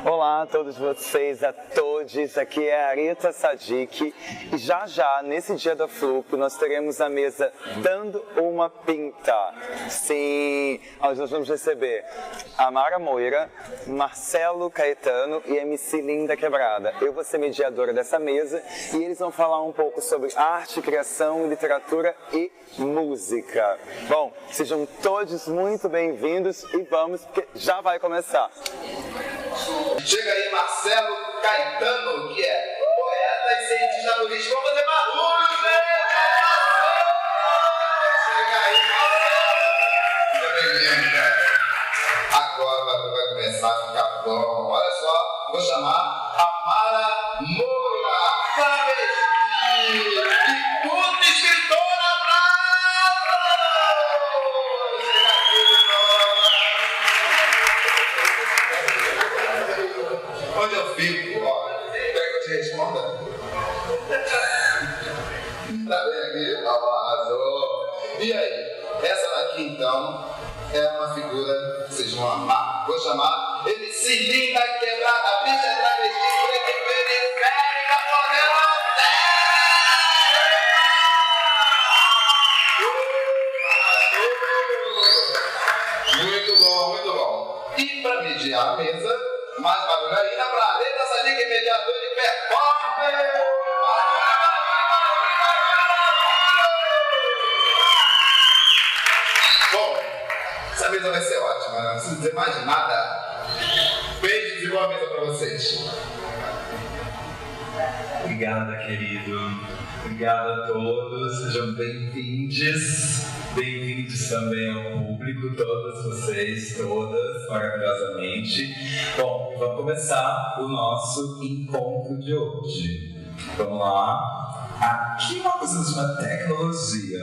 Olá a todos vocês, a todos, aqui é a Arita Sadik e já nesse dia da Flupo, nós teremos a mesa Dando uma Pinta. Sim, nós vamos receber a Mara Moira, Marcelo Caetano e MC Linda Quebrada. Eu vou ser mediadora dessa mesa e eles vão falar um pouco sobre arte, criação, literatura e música. Bom, sejam todos muito bem-vindos e vamos, porque já vai começar. Chega aí Marcelo Caetano, que é poeta e cientista político. Vamos fazer barulho, né? Chega aí, Marcelo. Seja bem-vindo, cara. Agora vai começar a ficar bom. Olha só, vou chamar a Mara Moura, travesti e puta escritora. Onde eu fico, ó, quer que eu te responda? Tá bem aqui? Arrasou. E aí, essa daqui então é uma figura que vocês vão amar. Vou chamar MC Linda Quebrada, bicha travesti, preta e periférica, poderosa! Muito bom, muito bom. E pra mediar a mesa, mais barulho aí na Arita Sadik, mediador de performance! Bom, essa mesa vai ser ótima, não preciso dizer mais nada. Beijos e boa mesa pra vocês. Obrigada, querido. Obrigado a todos. Sejam bem-vindos. Bem-vindos também ao público, todas vocês, todas, maravilhosamente. Bom, vamos começar o nosso encontro de hoje. Vamos lá. Aqui nós usamos uma tecnologia.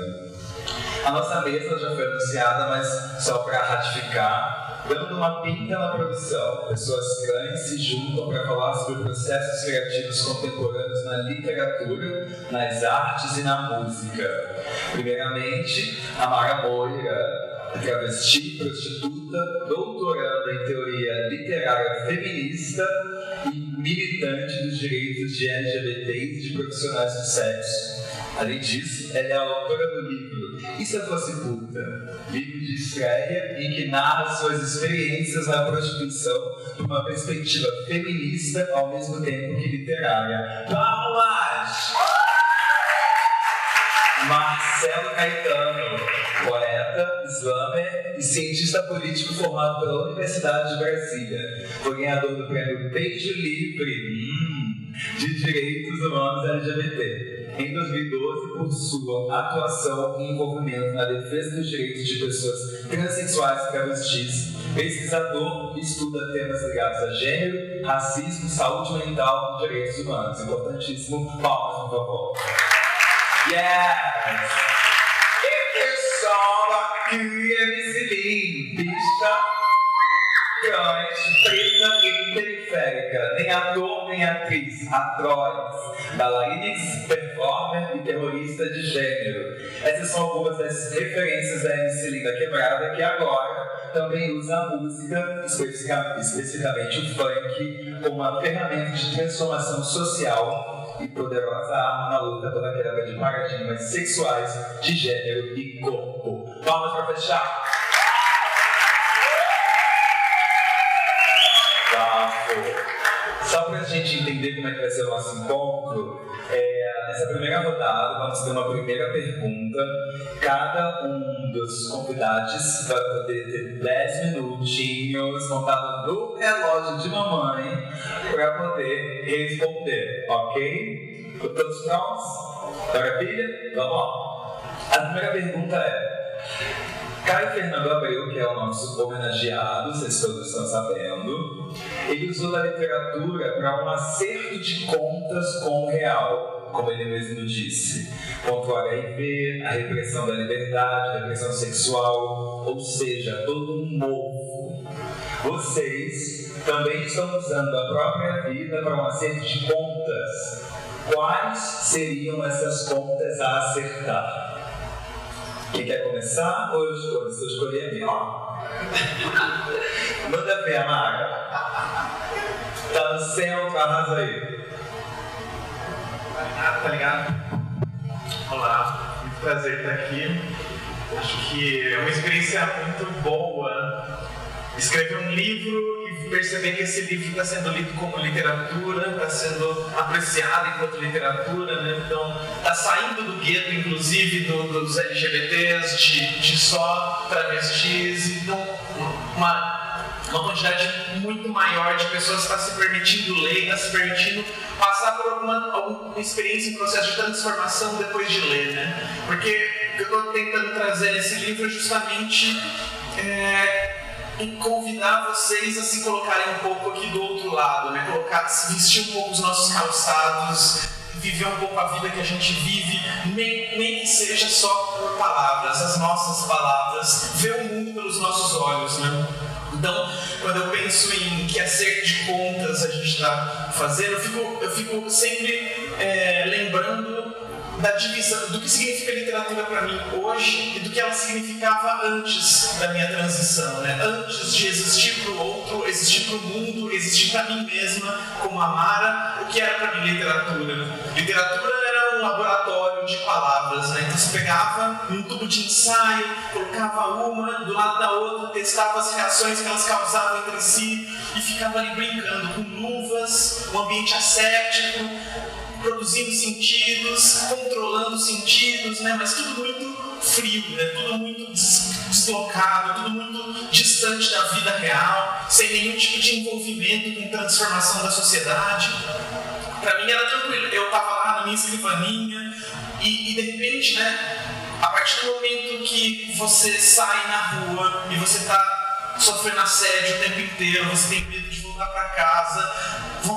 A nossa mesa já foi anunciada, mas só para ratificar, Dando uma Pinta na produção. Pessoas trans se juntam para falar sobre processos criativos contemporâneos na literatura, nas artes e na música. Primeiramente, a Mara Moira, travesti, prostituta, doutoranda em teoria literária feminista e militante dos direitos de LGBTs e de profissionais do sexo. Além disso, ela é a autora do livro E Se Eu Fosse Puta? Livro de estreia em que narra suas experiências na prostituição de uma perspectiva feminista ao mesmo tempo que literária. Palmas! Marcelo Caetano, poeta, slammer e cientista político formado pela Universidade de Brasília. Foi ganhador do prêmio Beijo Livre de Direitos Humanos LGBT. Em 2012, por sua atuação e envolvimento na defesa dos direitos de pessoas transexuais e travestis, pesquisador e estuda temas ligados a gênero, racismo, saúde mental e direitos humanos. Importantíssimo. Palmas, por favor. Yes! Que só que MC bicha, trans, preta e periférica, nem ator nem atriz, atroz, bailarina, performer e terrorista de gênero. Essas são algumas das referências da MC Linda Quebrada, que agora também usa a música, especificamente o funk, como uma ferramenta de transformação social e poderosa arma na luta pela quebra de paradigmas sexuais de gênero e corpo. Palmas para fechar! Só para a gente entender como é que vai ser o nosso encontro, nessa primeira rodada vamos ter uma primeira pergunta. Cada um dos convidados vai poder ter 10 minutinhos montado no relógio de mamãe para poder responder, ok? Todos prontos? Maravilha? Vamos lá. A primeira pergunta é: Caio Fernando Abreu, que é o nosso homenageado, vocês todos estão sabendo, ele usou da literatura para um acerto de contas com o real, como ele mesmo disse, contra o HIV, a repressão da liberdade, a repressão sexual, ou seja, todo um mofo. Vocês também estão usando a própria vida para um acerto de contas. Quais seriam essas contas a acertar? Quem quer começar? Ou eu escolho? Se eu escolher, é melhor. Manda ver, Mara. Celso, arrasa aí. Tá ligado? Olá, muito prazer estar aqui. Acho que é uma experiência muito boa escrever um livro e perceber que esse livro está sendo lido como literatura, está sendo apreciado enquanto literatura, né? Então, está saindo do gueto, inclusive, dos LGBTs, de só travestis, então uma quantidade muito maior de pessoas está se permitindo ler, está se permitindo passar por alguma experiência em processo de transformação depois de ler, né? Porque o que eu estou tentando trazer nesse livro é justamente em convidar vocês a se colocarem um pouco aqui do outro lado, né? Vestir um pouco os nossos calçados, viver um pouco a vida que a gente vive, nem que seja só por palavras, as nossas palavras, ver o mundo pelos nossos olhos, né? Então, quando eu penso em que acerto de contas a gente está fazendo, eu fico sempre lembrando da divisão, do que significa literatura para mim hoje e do que ela significava antes da minha transição, né? Antes de existir para o outro, existir para o mundo, existir para mim mesma, como Amara, o que era para mim literatura? Literatura era um laboratório de palavras, né? Então você pegava um tubo de ensaio, colocava uma do lado da outra, testava as reações que elas causavam entre si e ficava ali brincando com luvas, um ambiente asséptico, produzindo sentidos, controlando sentidos, né? Mas tudo muito frio, né? Tudo muito deslocado, tudo muito distante da vida real, sem nenhum tipo de envolvimento com transformação da sociedade. Para mim era tranquilo, eu estava lá na minha escrivaninha e de repente, né? A partir do momento que você sai na rua e você está sofrendo assédio o tempo inteiro, você tem medo de voltar para casa,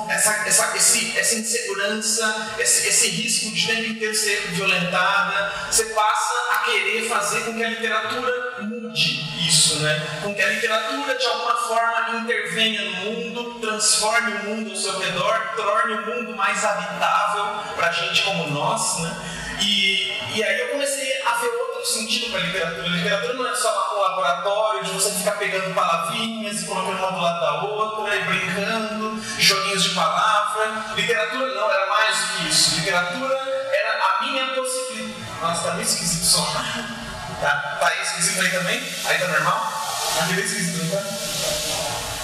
essa insegurança, esse risco de o tempo inteiro ser violentada, você passa a querer fazer com que a literatura mude isso, né? Com que a literatura de alguma forma intervenha no mundo, transforme o mundo ao seu redor, torne o mundo mais habitável para gente como nós, né? E aí eu comecei a ver outro sentido para a literatura. A literatura não é só um laboratório de você ficar pegando palavrinhas e colocando uma do lado da outra e brincando, joguinhos de palavra. Literatura não, era mais do que isso. Literatura era a minha possibilidade. Nossa, tá meio esquisito o som. Tá aí esquisito aí também? Aí tá normal? Tá meio esquisito, não tá?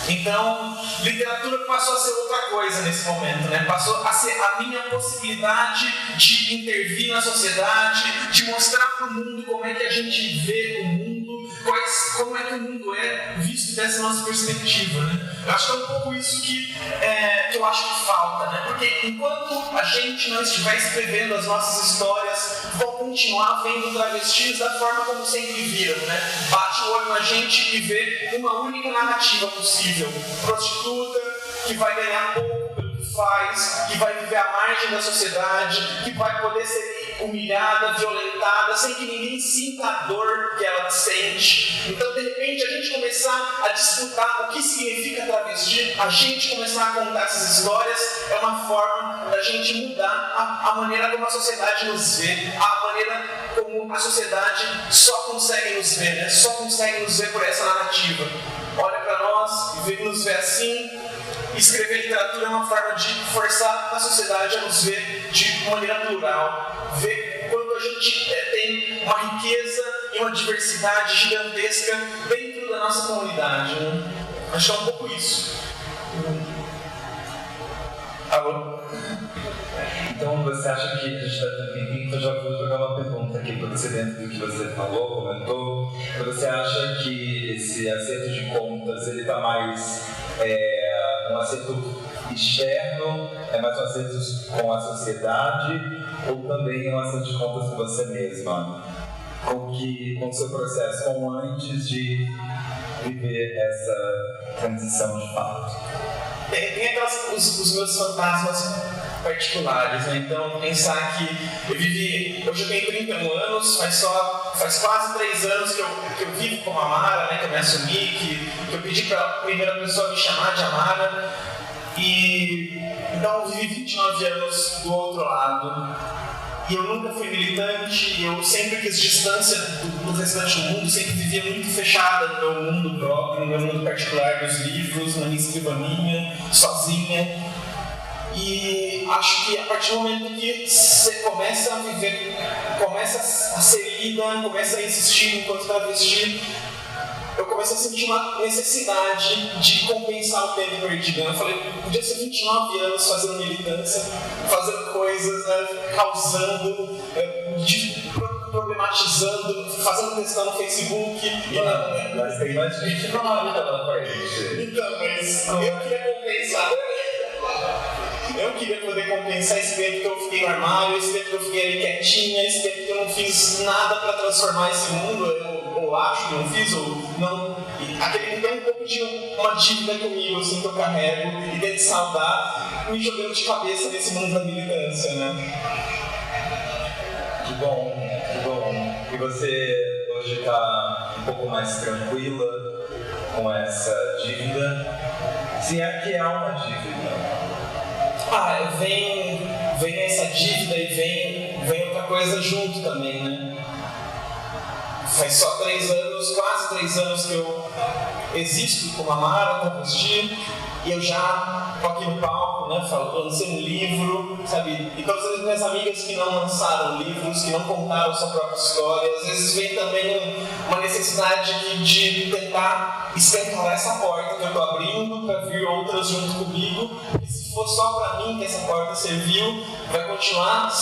Então, literatura passou a ser outra coisa nesse momento, né? Passou a ser a minha possibilidade de intervir na sociedade, de mostrar para o mundo como é que a gente vê o mundo, como é que o mundo é visto dessa nossa perspectiva, né? Eu acho que é um pouco isso que eu acho que falta, né? Porque enquanto a gente não estiver escrevendo as nossas histórias, vão continuar vendo travestis da forma como sempre viram, né? Bate o olho na gente e vê uma única narrativa possível. Prostituta, que vai ganhar pouco pelo que faz, que vai viver à margem da sociedade, que vai poder ser humilhada, violentada, sem que ninguém sinta a dor que ela sente. Então, de repente, a gente começar a disputar o que significa travesti, a gente começar a contar essas histórias, é uma forma da gente mudar a maneira como a sociedade nos vê, a maneira como a sociedade só consegue nos ver, né? Só consegue nos ver por essa narrativa. Olha para nós e nos vê assim. Escrever literatura é uma forma de forçar a sociedade a nos ver de maneira plural. Ver quando a gente tem uma riqueza e uma diversidade gigantesca dentro da nossa comunidade, né? Acho que é um pouco isso. Alô? Então você acha que a gente está tendo tempinho, então já vou jogar uma pergunta aqui para você dentro do que você falou, comentou. Você acha que esse acerto de contas ele está mais um acerto externo, é mais um acerto com a sociedade, ou também é um acerto de contas com você mesma? Com o seu processo, com antes de viver essa transição de fato? Tem os meus fantasmas particulares, né? Então, pensar que hoje eu tenho 31 anos, faz quase 3 anos que eu vivo como Amara, né? Que eu me assumi, que eu pedi para a primeira pessoa me chamar de Amara, e então eu vivi 29 anos do outro lado. E eu nunca fui militante, eu sempre quis distância do restante do mundo, sempre vivia muito fechada no meu mundo próprio, no meu mundo particular dos livros, na minha escrivaninha, sozinha. E acho que a partir do momento que você começa a viver, começa a ser lida, começa a insistir enquanto travesti, eu comecei a sentir uma necessidade de compensar o tempo perdido. Eu falei, podia ser 29 anos fazendo militância, fazendo coisas, né, causando, problematizando, fazendo questão no Facebook. Mas tem mais gente que não luta pela frente. Então, mas eu queria compensar. Eu queria poder compensar esse tempo que eu fiquei no armário, esse tempo que eu fiquei ali quietinha, esse tempo que eu não fiz nada para transformar esse mundo. Eu acho que não fiz, ou não. Aquele tem um pouco de uma dívida comigo, assim, que eu carrego e tento saudar, me jogando de cabeça nesse mundo da militância, né? Que bom, que bom. E você hoje está um pouco mais tranquila com essa dívida? Se é que há uma dívida. Vem essa dívida e vem outra coisa junto também, né? Faz só 3 anos, quase 3 anos que eu existo como Amara, travesti, e eu já tô aqui no palco, né, lancei um livro, sabe? E todas as minhas amigas que não lançaram livros, que não contaram sua própria história, às vezes vem também uma necessidade de tentar escancarar essa porta que eu tô abrindo para vir outras junto comigo. E se for só para mim que essa porta serviu, vai continuar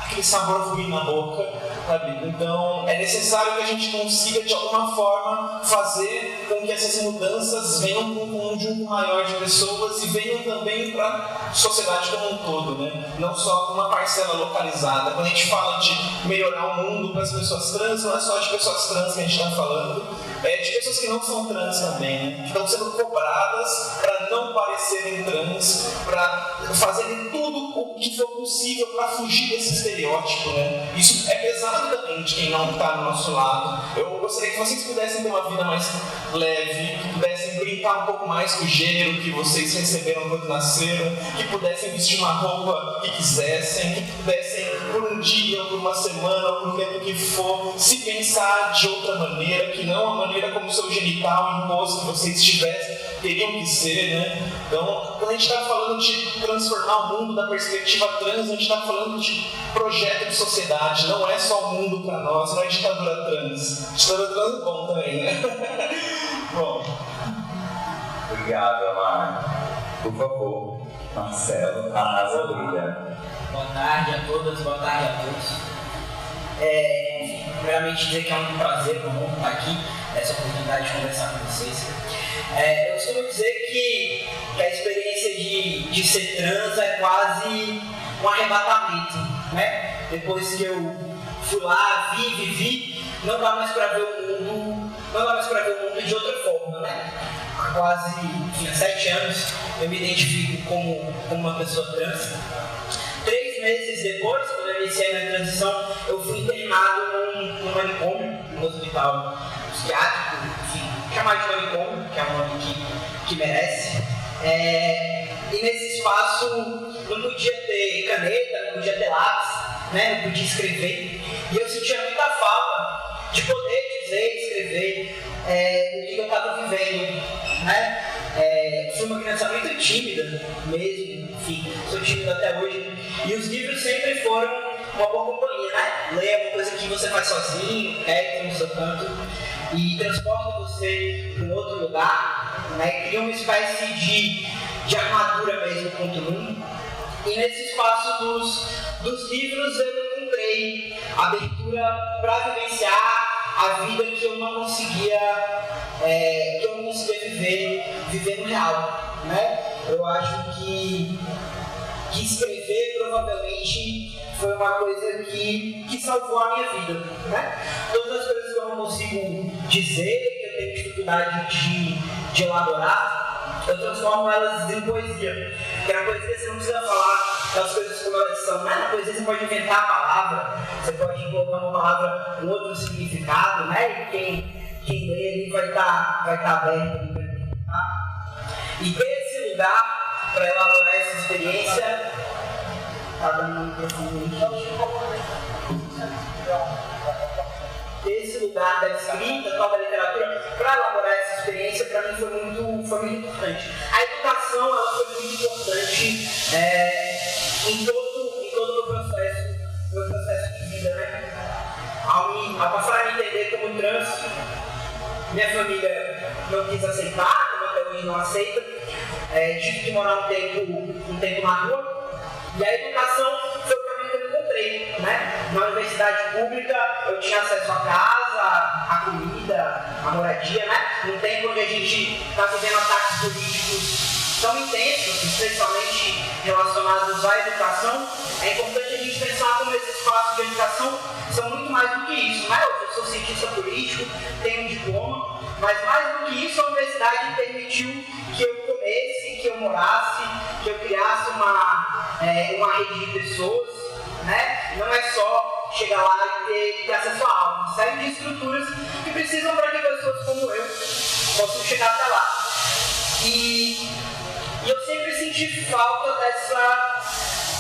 aquele sabor ruim na boca, sabe? Então é necessário que a gente consiga de alguma forma fazer com que essas mudanças venham para um conjunto maior de pessoas e venham também para a sociedade como um todo, né? Não só uma parcela localizada. Quando a gente fala de melhorar o mundo para as pessoas trans, não é só de pessoas trans que a gente está falando, é de pessoas que não são trans também, né? Que estão sendo cobradas para não parecerem trans, para fazerem tudo o que for possível para fugir desse estereótipo, né? Isso é pesado também de quem não está do nosso lado. Eu gostaria que vocês pudessem ter uma vida mais leve, que pudessem brincar um pouco mais com o gênero que vocês receberam quando nasceram, que pudessem vestir uma roupa que quisessem, que pudessem, por um dia, ou por uma semana, ou por um tempo que for, se pensar de outra maneira, que não a maneira como o seu genital impôs que vocês teriam que ser, né? Então, quando a gente está falando de transformar o mundo da perspectiva trans, a gente está falando de projeto de sociedade, não é só o mundo para nós, não é ditadura trans. Ditadura trans é bom também, né? Bom. Obrigado, Amara. Por favor, Marcelo, arrasa, brilha. Boa tarde a todas, boa tarde a todos. Primeiramente dizer que é um prazer comum estar aqui, essa oportunidade de conversar com vocês. Eu costumo dizer que a experiência de ser trans é quase um arrebatamento, né? Depois que eu fui lá, vivi, não dá mais para ver o mundo de outra forma, né? Há quase 7 anos eu me identifico como uma pessoa trans. 3 meses depois, quando eu iniciei a minha transição, eu fui internado num manicômio, num hospital psiquiátrico, enfim, chamado de manicômio, que é um nome que merece. E nesse espaço não podia ter caneta, não podia ter lápis, né? Não podia escrever. E eu sentia muita falta de poder dizer e escrever o que eu estava vivendo, né? Fui uma criança muito tímida mesmo, enfim, sou tímida até hoje. E os livros sempre foram uma boa companhia, né? Ler é uma coisa que você faz sozinho, no seu canto, e transporta você para um outro lugar, né? Cria uma espécie de armadura mesmo contra o mundo. E nesse espaço dos livros eu encontrei abertura para vivenciar a vida que eu não conseguia viver no real, né? Eu acho que escrever provavelmente foi uma coisa que salvou a minha vida, né? Todas as coisas que eu não consigo dizer, que eu tenho dificuldade de elaborar, eu transformo elas em poesia. Porque na poesia você não precisa falar das coisas como elas são, né? Na poesia você pode inventar a palavra, você pode colocar uma palavra com outro significado, né? E quem lê ali vai estar aberto para interpretar. E ter esse lugar para elaborar essa experiência. Tá dando um microfone. Esse lugar da escrita, da literatura, para elaborar essa experiência, para mim foi muito importante. A educação ela foi muito importante em todo o meu processo de vida, né? Ao passar a me entender como trans, minha família não quis aceitar, como até hoje não aceita. Tive que morar um tempo na rua, e a educação foi o caminho que eu encontrei, né? Na universidade pública eu tinha acesso à casa, à comida, à moradia, né? Num tempo onde a gente está vivendo ataques políticos tão intensos, especialmente relacionados à educação, é importante a gente pensar como esses espaços de educação são muito mais do que isso, né? Eu sou cientista político, tenho um diploma, mas mais do que isso a universidade permitiu que eu comesse, que eu morasse, que eu criasse uma rede de pessoas, né? Não é só chegar lá e ter acesso à aula, uma série de estruturas que precisam para que pessoas como eu possam chegar até lá. E eu sempre senti falta dessa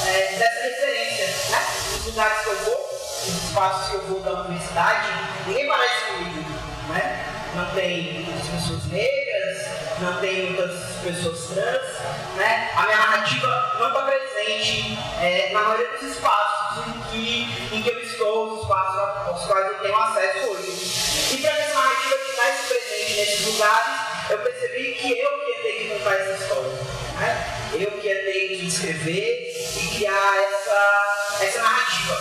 referência, né? Nos lugares que eu vou, nos espaços que eu vou da universidade, ninguém parece comigo, né? Não tem muitas pessoas negras, não tem muitas pessoas trans, né? A minha narrativa não está presente na maioria dos espaços em que eu estou, os espaços aos quais eu tenho acesso hoje. E para que essa narrativa estivesse presente nesses lugares, eu percebi que eu que ia ter que contar essa história, né? Eu que ia ter que escrever e criar essa narrativa.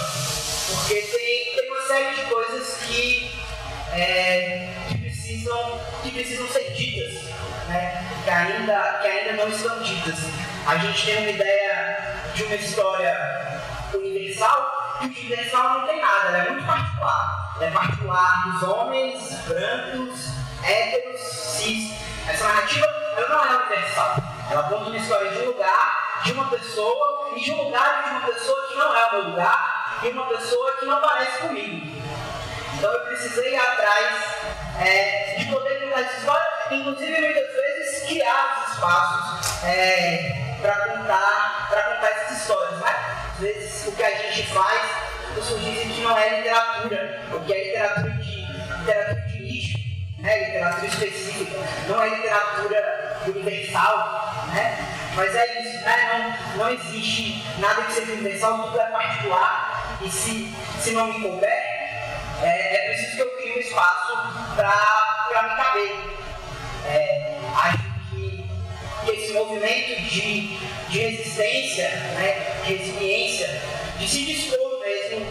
Porque tem uma série de coisas que precisam ser ditas, né? que ainda não estão ditas. A gente tem uma ideia de uma história universal, e o universal não tem nada, ela é muito particular. Ela é particular dos homens, brancos, héteros, cis. Essa narrativa ela não é universal. Ela conta uma história de um lugar, de uma pessoa, e de um lugar de uma pessoa que não é o meu lugar, e uma pessoa que não parece comigo. Então eu precisei ir atrás de poder contar essa história, inclusive muitas vezes criar os espaços para contar essas histórias, né? Às vezes o que a gente faz, as pessoas dizem que não é literatura, o que é literatura de nicho, né? Literatura específica, não é literatura universal, né? Mas é isso, né? Não existe nada que seja universal, tudo é particular, e se não me couber, é preciso que eu crie um espaço para me caber. Acho que esse movimento de resistência, né, de resiliência, de se dispor mesmo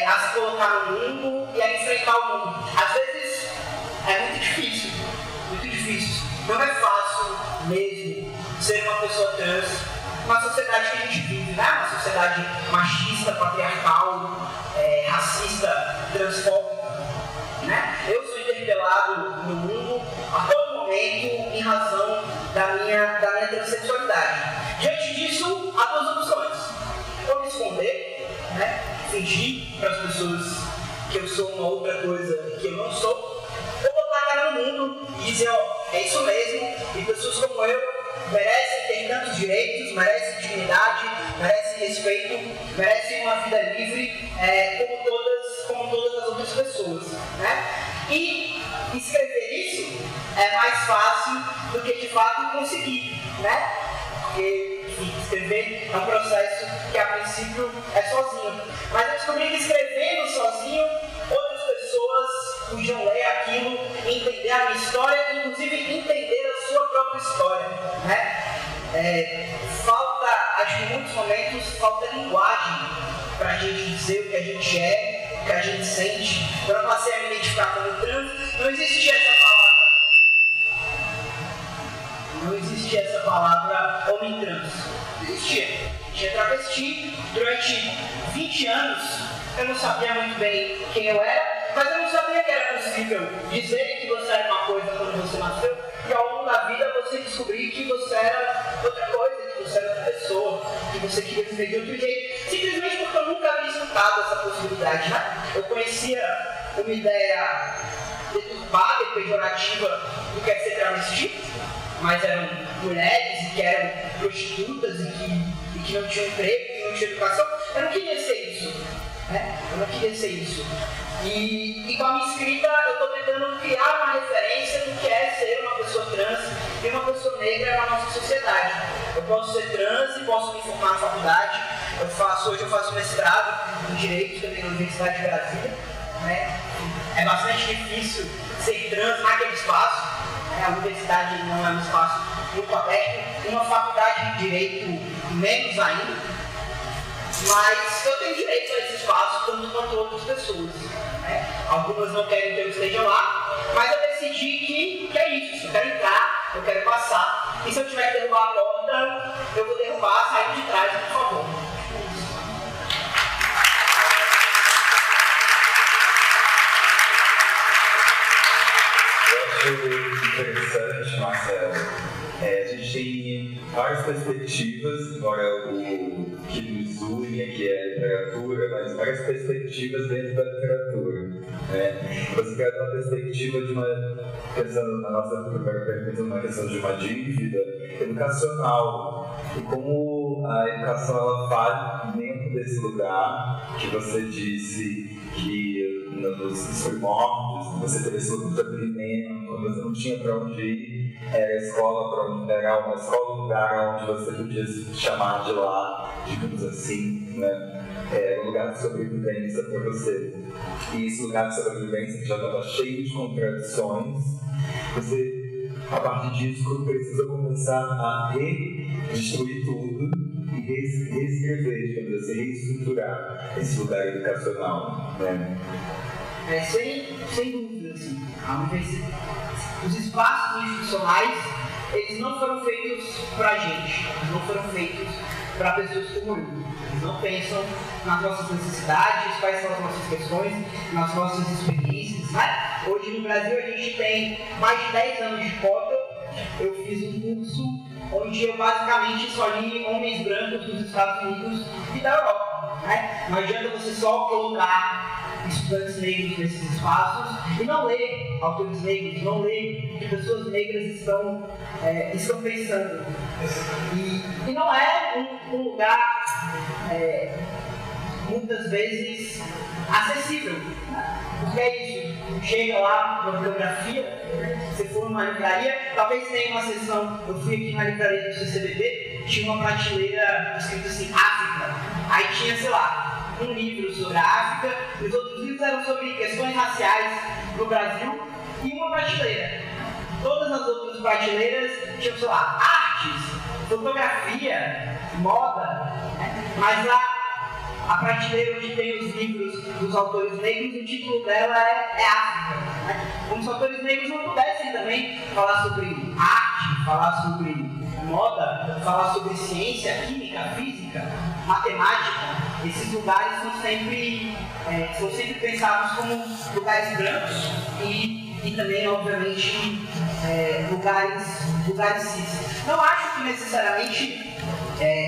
a se colocar no mundo e a enfrentar o mundo. Às vezes é muito difícil. Não é fácil mesmo ser uma pessoa trans na sociedade que a gente vive, né? Uma sociedade machista, patriarcal, racista, transfóbica, né? Eu sou interpelado no mundo a todo momento em razão da minha transexualidade. Diante disso, há duas opções: ou me esconder, né? Fingir para as pessoas que eu sou uma outra coisa que eu não sou, ou botar a cara no mundo e dizer, é isso mesmo, e pessoas como eu merecem ter tantos direitos, merecem dignidade, merecem respeito, merecem uma vida livre, como todas as outras pessoas, né? E escrever isso é mais fácil do que de fato conseguir, né? Porque escrever é um processo que a princípio é sozinho. Mas eu descobri que escrevendo sozinho, outras pessoas podiam ler aquilo, entender a minha história, inclusive entender a sua própria história, né? Acho que em muitos momentos falta linguagem para a gente dizer o que a gente é, o que a gente sente. Quando eu passei a me identificar como trans, não existia essa palavra homem trans. Não existia. Tinha travesti. Durante 20 anos eu não sabia muito bem quem eu era, mas eu não sabia que era possível dizer que você era uma coisa quando você nasceu, e ao longo da vida você descobrir que você era outra coisa, que você era outra pessoa, que você queria viver de outro jeito, simplesmente porque eu nunca havia escutado essa possibilidade, né? Eu conhecia uma ideia deturpada e pejorativa do que é ser travesti, mas eram mulheres que eram prostitutas e que não tinham emprego, que não tinham educação. Eu não queria ser isso, né? Eu não queria ser isso. E com a minha escrita eu estou tentando criar uma referência do que é ser uma pessoa trans e uma pessoa negra na nossa sociedade. Eu posso ser trans e posso me formar na faculdade. Hoje eu faço mestrado em Direito também na Universidade de Brasília. Né? É bastante difícil ser trans naquele espaço. Né? A universidade não é um espaço muito aberto. Uma faculdade de Direito menos ainda. Mas eu tenho direito a esse espaço tanto quanto outras pessoas. Né? Algumas não querem que eu esteja lá, mas eu decidi que é isso. Eu quero entrar, eu quero passar. E se eu tiver que derrubar a porta, eu vou derrubar, saindo de trás, por favor. Eu acho interessante, Marcelo. A gente tem várias perspectivas, embora o que nos une aqui é a literatura, mas várias perspectivas dentro da literatura. Né? Você quer uma perspectiva de uma, pensando na nossa primeira pergunta, uma questão de uma dívida educacional, e como a educação ela faz dentro desse lugar que você disse que nos primórdios você teve esse lugar de acolhimento, você não tinha para onde ir, era era uma escola, um lugar onde você podia se chamar de lá, digamos assim, né? Era um lugar de sobrevivência para você. E esse lugar de sobrevivência que já estava cheio de contradições, você, a partir disso, precisa começar a redestruir tudo e reescrever, digamos assim, reestruturar esse lugar educacional, né? Sem dúvida, assim, os espaços institucionais, eles não foram feitos pra gente, eles não foram feitos para pessoas como eu. Eles não pensam nas nossas necessidades, quais são as nossas questões, nas nossas experiências, né? Hoje no Brasil a gente tem mais de 10 anos de cota. Eu fiz um curso onde eu basicamente só li homens brancos dos Estados Unidos e da Europa, né? Não adianta você só colocar estudantes negros nesses espaços e não ler autores negros, não ler o que pessoas negras estão pensando. E não é um lugar, muitas vezes, acessível. Porque é isso, chega lá na bibliografia, você for numa livraria, talvez tenha uma seção, eu fui aqui na livraria do CCBB, tinha uma prateleira escrito assim, África, aí tinha, sei lá, um livro sobre a África, os outros livros eram sobre questões raciais no Brasil e uma prateleira. Todas as outras prateleiras tinham, sei lá, artes, fotografia, moda, né? Mas a prateleira onde tem os livros dos autores negros, o título dela é África. Né? Como se os autores negros não pudessem também falar sobre arte, falar sobre moda, falar sobre ciência, química, física, matemática. Esses lugares são sempre pensados como lugares brancos e também, obviamente, lugares cis. Não acho que necessariamente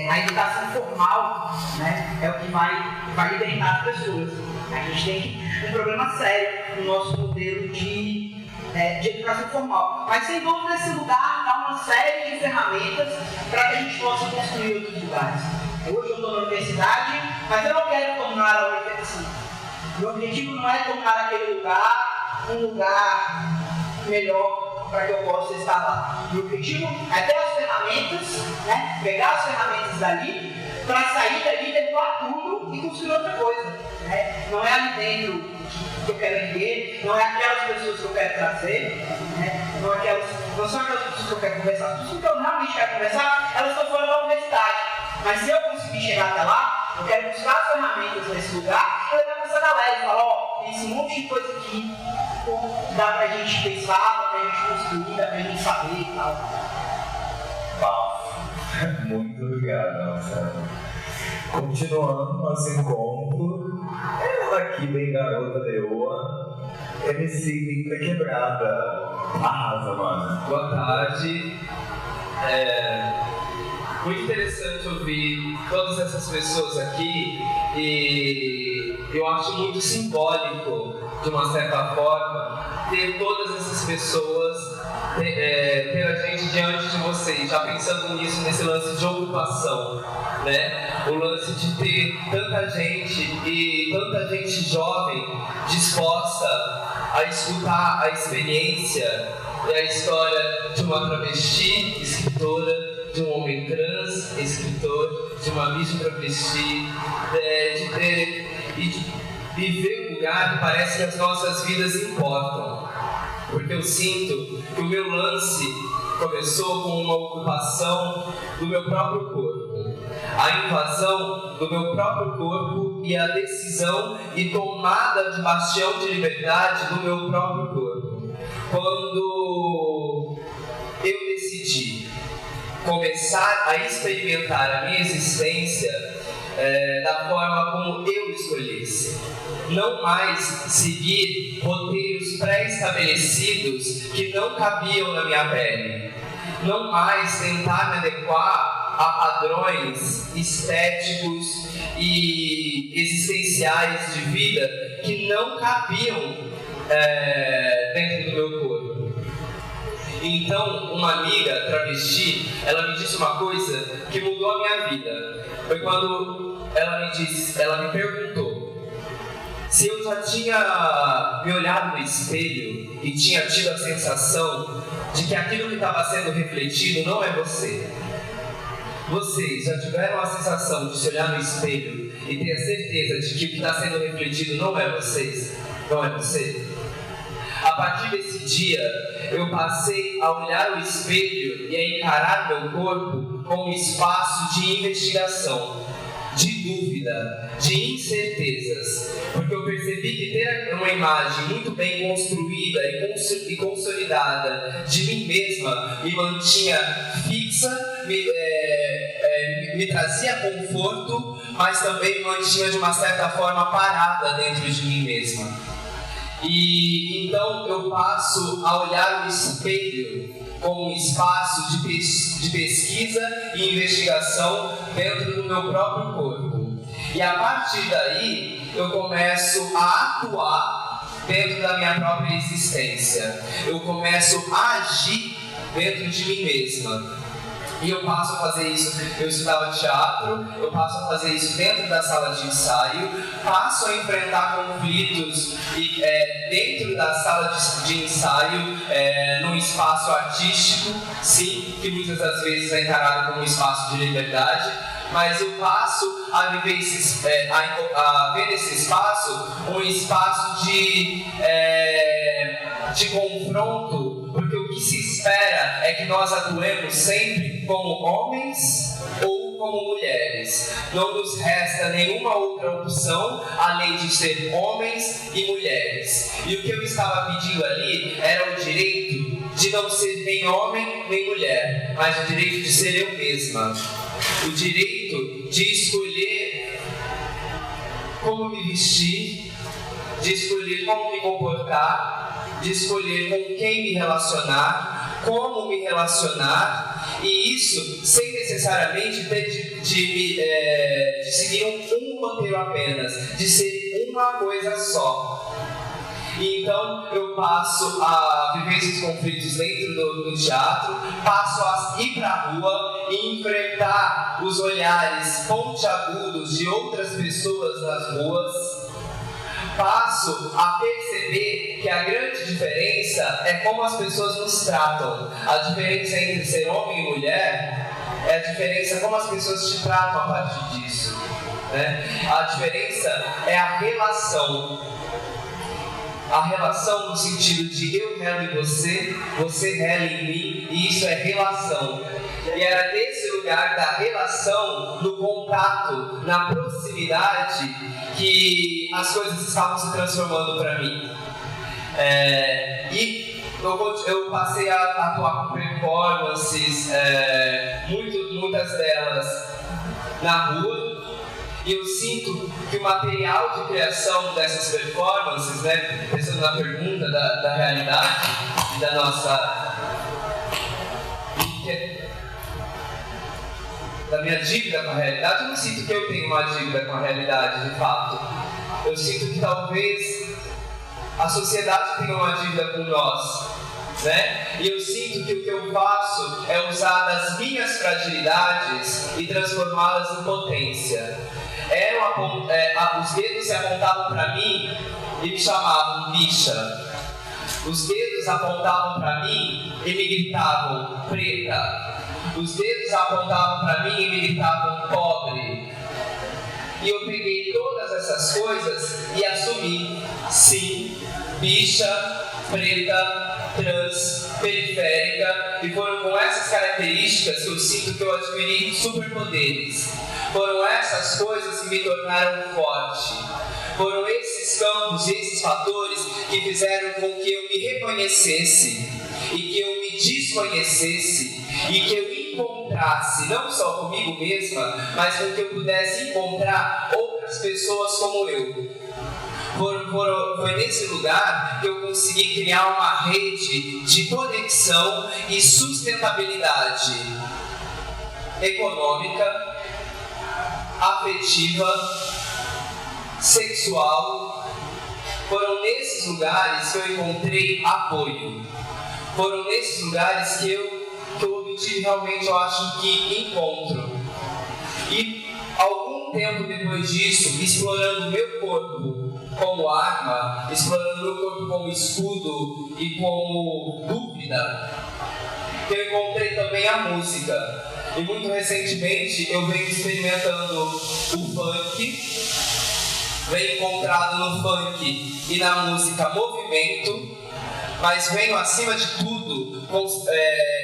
a educação formal, né, é o que vai libertar as pessoas. A gente tem um problema sério no nosso modelo de educação formal. Mas, sem dúvida, esse lugar dá uma série de ferramentas para que a gente possa construir outros lugares. Hoje eu estou na universidade, mas eu não quero tornar a universidade assim. Meu objetivo não é tornar aquele lugar um lugar melhor para que eu possa estar lá. Meu objetivo é ter as ferramentas, né? Pegar as ferramentas dali, para sair dali, derrubar tudo e construir outra coisa. Né? Não é ali dentro que eu quero erguer, não é aquelas pessoas que eu quero trazer, né? Não são aquelas pessoas que eu quero conversar. As pessoas que eu realmente quero conversar, elas estão fora da universidade. Mas se eu conseguir chegar até lá, eu quero buscar as ferramentas nesse lugar e levar para essa galera e falar, ó, tem esse monte de coisa aqui, dá pra gente pensar, dá pra gente construir, dá pra gente saber e tal. Uau! Muito obrigado, Marcelo. Continuando nosso encontro, ela aqui, bem garota leoa, MC Linda Quebrada. Arrasa, mano. Boa tarde. Muito interessante ouvir todas essas pessoas aqui e eu acho muito simbólico, de uma certa forma, ter todas essas pessoas, ter a gente diante de vocês, já pensando nisso, nesse lance de ocupação, né? O lance de ter tanta gente e tanta gente jovem disposta a escutar a experiência e a história de uma travesti, escritora, de um homem trans, escritor, de uma bicha travesti, de ter e de viver um lugar que parece que as nossas vidas importam. Porque eu sinto que o meu lance começou com uma ocupação do meu próprio corpo. A invasão do meu próprio corpo e a decisão e tomada de bastião de liberdade do meu próprio corpo. Quando eu decidi começar a experimentar a minha existência da forma como eu escolhesse. Não mais seguir roteiros pré-estabelecidos que não cabiam na minha pele. Não mais tentar me adequar a padrões estéticos e existenciais de vida que não cabiam dentro do meu corpo. Então, uma amiga travesti, ela me disse uma coisa que mudou a minha vida. Foi quando ela me perguntou se eu já tinha me olhado no espelho e tinha tido a sensação de que aquilo que estava sendo refletido não é você. Vocês já tiveram a sensação de se olhar no espelho e ter a certeza de que o que está sendo refletido não é vocês? Não é você? A partir desse dia, eu passei a olhar o espelho e a encarar meu corpo como um espaço de investigação, de dúvida, de incertezas, porque eu percebi que ter uma imagem muito bem construída e consolidada de mim mesma me mantinha fixa, me trazia conforto, mas também me mantinha de uma certa forma parada dentro de mim mesma. E então eu passo a olhar o espelho como um espaço de pesquisa e investigação dentro do meu próprio corpo. E a partir daí eu começo a atuar dentro da minha própria existência. Eu começo a agir dentro de mim mesma. E eu passo a fazer isso, eu estudava teatro, eu passo a fazer isso dentro da sala de ensaio, passo a enfrentar conflitos dentro da sala de ensaio, num espaço artístico, sim, que muitas das vezes é encarado como um espaço de liberdade, mas eu passo a viver ver nesse espaço um espaço de confronto, porque o que se espera é que nós atuemos sempre como homens ou como mulheres. Não nos resta nenhuma outra opção além de ser homens e mulheres. E o que eu estava pedindo ali era o direito de não ser nem homem nem mulher, mas o direito de ser eu mesma. O direito de escolher como me vestir, de escolher como me comportar, de escolher com quem me relacionar, como me relacionar, e isso sem necessariamente ter de seguir um roteiro apenas, de ser uma coisa só. E então eu passo a viver esses conflitos dentro do teatro, passo a ir para a rua e enfrentar os olhares pontiagudos de outras pessoas nas ruas. Passo a perceber que a grande diferença é como as pessoas nos tratam. A diferença entre ser homem e mulher é a diferença como as pessoas te tratam a partir disso, né? A diferença é a relação. A relação no sentido de eu relo em você, você rela em mim, e isso é relação. E era nesse lugar da relação, no contato, na proximidade, que as coisas estavam se transformando para mim. E eu passei a atuar com performances, muitas delas na rua. E eu sinto que o material de criação dessas performances, né, pensando na pergunta da realidade e da nossa... da minha dívida com a realidade, eu não sinto que eu tenho uma dívida com a realidade, de fato. Eu sinto que talvez A sociedade tem uma dívida com nós, né? E eu sinto que o que eu faço é usar das minhas fragilidades e transformá-las em potência. Os dedos se apontavam para mim e me chamavam bicha. Os dedos apontavam para mim e me gritavam preta. Os dedos apontavam para mim e me gritavam pobre. E eu peguei todas essas coisas e assumi, sim, bicha, preta, trans, periférica, e foram com essas características que eu sinto que eu adquiri superpoderes. Foram essas coisas que me tornaram forte. Foram esses campos e esses fatores que fizeram com que eu me reconhecesse e que eu me desconhecesse e que eu encontrasse, não só comigo mesma, mas com que eu pudesse encontrar outras pessoas como eu. Foi nesse lugar que eu consegui criar uma rede de conexão e sustentabilidade econômica, afetiva, sexual. Foram nesses lugares que eu encontrei apoio. Foram nesses lugares que eu obtive realmente, eu acho que, encontro. E algum tempo depois disso, explorando meu corpo como arma, explorando meu corpo como escudo e como dúvida, eu encontrei também a música. E muito recentemente eu venho experimentando o funk, venho encontrado no funk e na música movimento, mas venho acima de tudo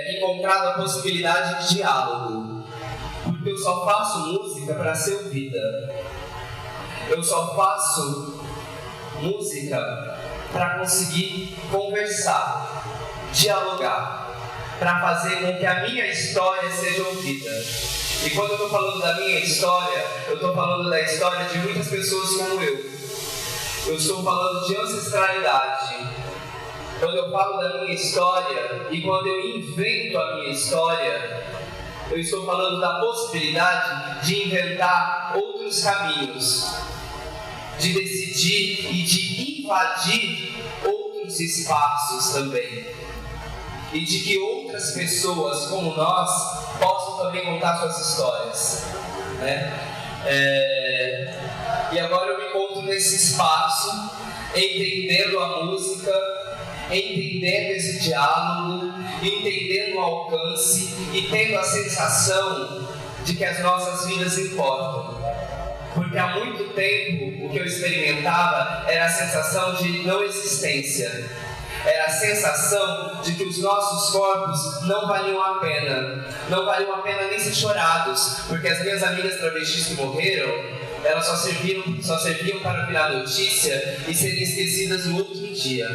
encontrado a possibilidade de diálogo. Porque eu só faço música para ser ouvida. Eu só faço música para conseguir conversar, dialogar, para fazer com que a minha história seja ouvida. E quando eu estou falando da minha história, eu estou falando da história de muitas pessoas como eu. Eu estou falando de ancestralidade. Quando eu falo da minha história e quando eu invento a minha história, eu estou falando da possibilidade de inventar outros caminhos, de decidir e de invadir outros espaços também. E de que outras pessoas como nós possam também contar suas histórias, né? E agora eu me encontro nesse espaço, entendendo a música, entendendo esse diálogo, entendendo o alcance e tendo a sensação de que as nossas vidas importam. Porque há muito tempo o que eu experimentava era a sensação de não existência. Era a sensação de que os nossos corpos não valiam a pena. Não valiam a pena nem ser chorados. Porque as minhas amigas travestis que morreram, elas só serviam para virar notícia e serem esquecidas no outro dia.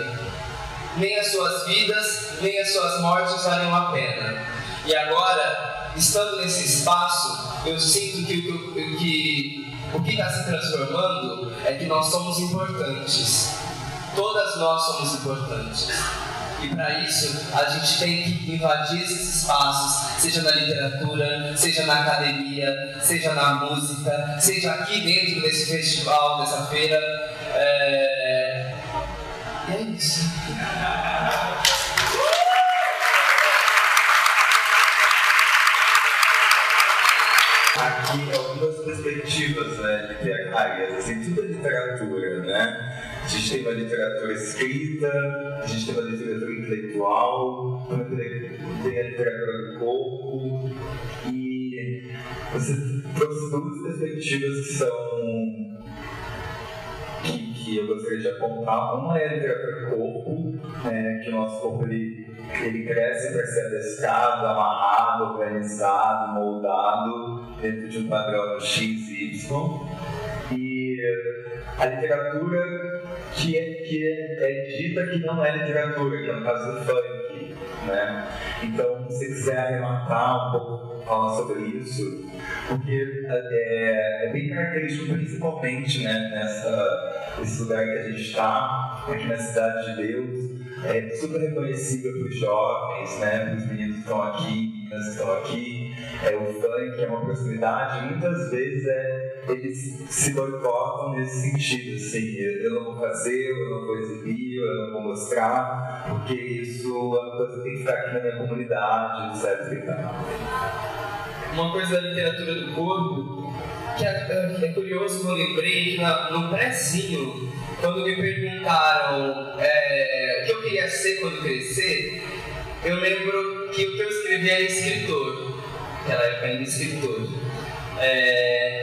Nem as suas vidas, nem as suas mortes valiam a pena. E agora, estando nesse espaço, eu sinto que o que está se transformando é que nós somos importantes. Todas nós somos importantes. E para isso, a gente tem que invadir esses espaços, seja na literatura, seja na academia, seja na música, seja aqui dentro desse festival, dessa feira. E é isso. Aqui algumas perspectivas, né, literárias, assim, tudo é literatura, né? A gente tem uma literatura escrita, a gente tem uma literatura intelectual, tem a literatura do corpo, e você trouxe duas perspectivas que são que eu gostaria de apontar. Uma é a literatura do corpo, que o nosso corpo ele cresce para ser adestrado, amarrado, organizado, moldado dentro de um padrão X e Y. E a literatura que é dita que não é literatura, que é no caso do funk, né? Então, se você quiser arrematar um pouco, falar sobre isso, porque é bem característico, principalmente, né, nesse lugar que a gente está, aqui na Cidade de Deus, é super reconhecível para os jovens, né, para os meninos que estão aqui, meninas que estão aqui, o funk é uma proximidade, muitas vezes eles se boicotam nesse sentido, assim, eu não vou fazer, eu não vou exibir, eu não vou mostrar, porque isso é uma coisa que tem que ficar aqui na minha comunidade, etc. Uma coisa da literatura do corpo que é curioso que eu lembrei que no prézinho, quando me perguntaram o que eu queria ser quando crescer, eu lembro que o que eu escrevi era escritor, naquela época ainda escritor.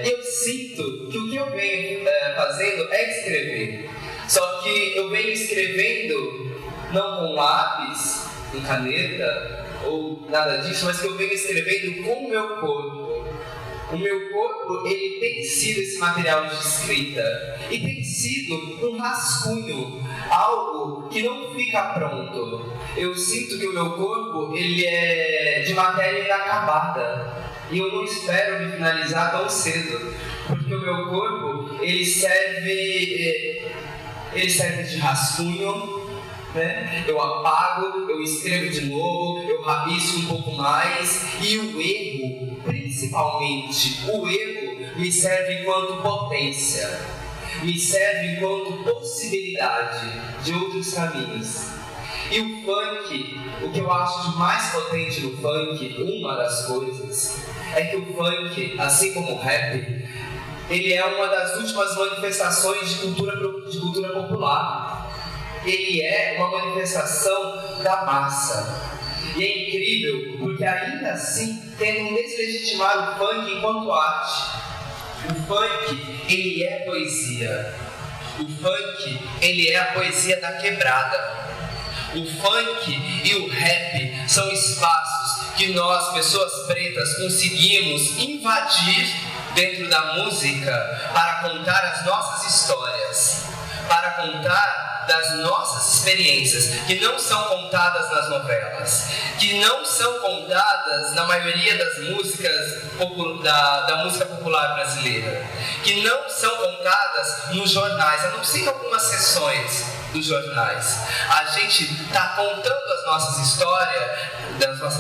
E eu sinto que o que eu venho fazendo é escrever, só que eu venho escrevendo não com lápis, com caneta ou nada disso, mas que eu venho escrevendo com o meu corpo. O meu corpo, ele tem sido esse material de escrita e tem sido um rascunho, algo que não fica pronto. Eu sinto que o meu corpo, ele é de matéria inacabada e eu não espero me finalizar tão cedo, porque o meu corpo, ele serve de rascunho, né? Eu apago, eu escrevo de novo, eu rabisco um pouco mais, e o erro, principalmente o erro, me serve enquanto potência, me serve enquanto possibilidade de outros caminhos. E o funk, o que eu acho de mais potente no funk, uma das coisas, é que o funk, assim como o rap, ele é uma das últimas manifestações de cultura popular. Ele é uma manifestação da massa. E é incrível, porque ainda assim tentam deslegitimar o funk enquanto arte. O funk, ele é poesia. O funk, ele é a poesia da quebrada. O funk e o rap são espaços que nós, pessoas pretas, conseguimos invadir dentro da música para contar as nossas histórias, para contar das nossas experiências, que não são contadas nas novelas, que não são contadas na maioria das músicas da música popular brasileira, que não são contadas nos jornais, a não ser em algumas seções dos jornais. A gente está contando das nossas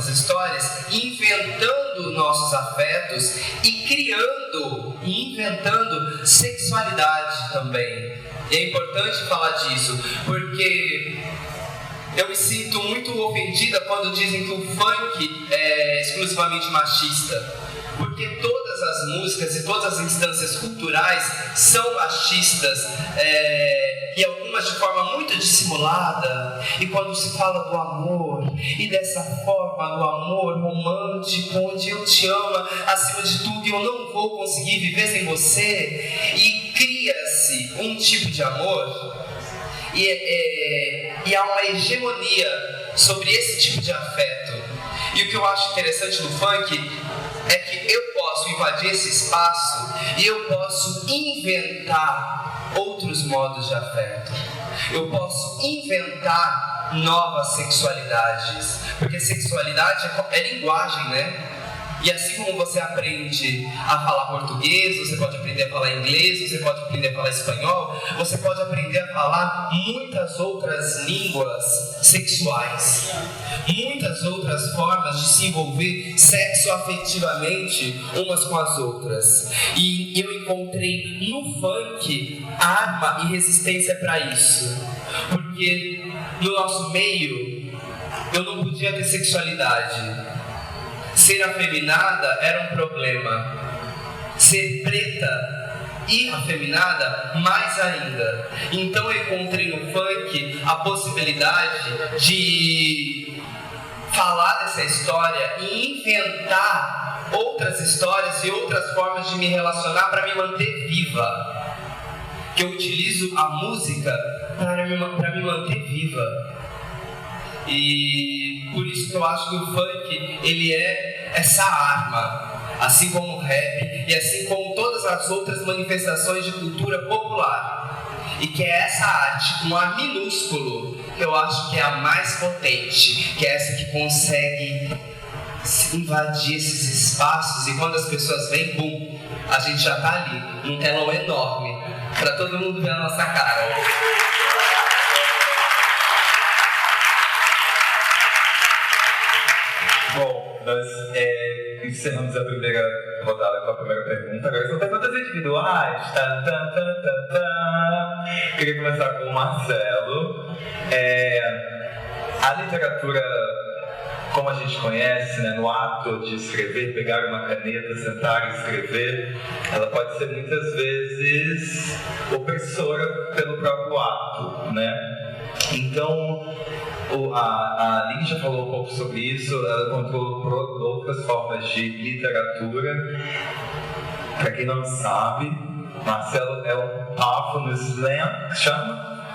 histórias, inventando nossos afetos e criando e inventando sexualidade também. E é importante falar disso, porque eu me sinto muito ofendida quando dizem que o funk é exclusivamente machista. Porque todas as músicas e todas as instâncias culturais são machistas, e algumas de forma muito dissimulada. E quando se fala do amor, e dessa forma do amor romântico, onde eu te amo acima de tudo e eu não vou conseguir viver sem você, e cria-se um tipo de amor, e há uma hegemonia sobre esse tipo de afeto. E o que eu acho interessante no funk é que eu posso invadir esse espaço e eu posso inventar outros modos de afeto. Eu posso inventar novas sexualidades, porque sexualidade é linguagem, né? E assim como você aprende a falar português, você pode aprender a falar inglês, você pode aprender a falar espanhol, você pode aprender a falar muitas outras línguas sexuais, muitas outras formas de se envolver sexoafetivamente umas com as outras. E eu encontrei no funk arma e resistência para isso, porque no nosso meio eu não podia ter sexualidade. Ser afeminada era um problema. Ser preta e afeminada, mais ainda. Então eu encontrei no funk a possibilidade de falar dessa história e inventar outras histórias e outras formas de me relacionar para me manter viva. Que eu utilizo a música para me manter viva. E por isso que eu acho que o funk, ele é essa arma, assim como o rap e assim como todas as outras manifestações de cultura popular. E que é essa arte com A minúsculo que eu acho que é a mais potente, que é essa que consegue invadir esses espaços, e quando as pessoas vêm, bum, a gente já tá ali, num telão enorme, para todo mundo ver a nossa cara. Bom, nós encerramos a primeira rodada com a primeira pergunta. Agora são perguntas individuais. Queria começar com o Marcelo. A literatura, como a gente conhece, né, no ato de escrever, pegar uma caneta, sentar e escrever, ela pode ser muitas vezes opressora pelo próprio ato, né? Então, a Aline já falou um pouco sobre isso, ela encontrou outras formas de literatura. Para quem não sabe, Marcelo é um alfa no slam, que chama?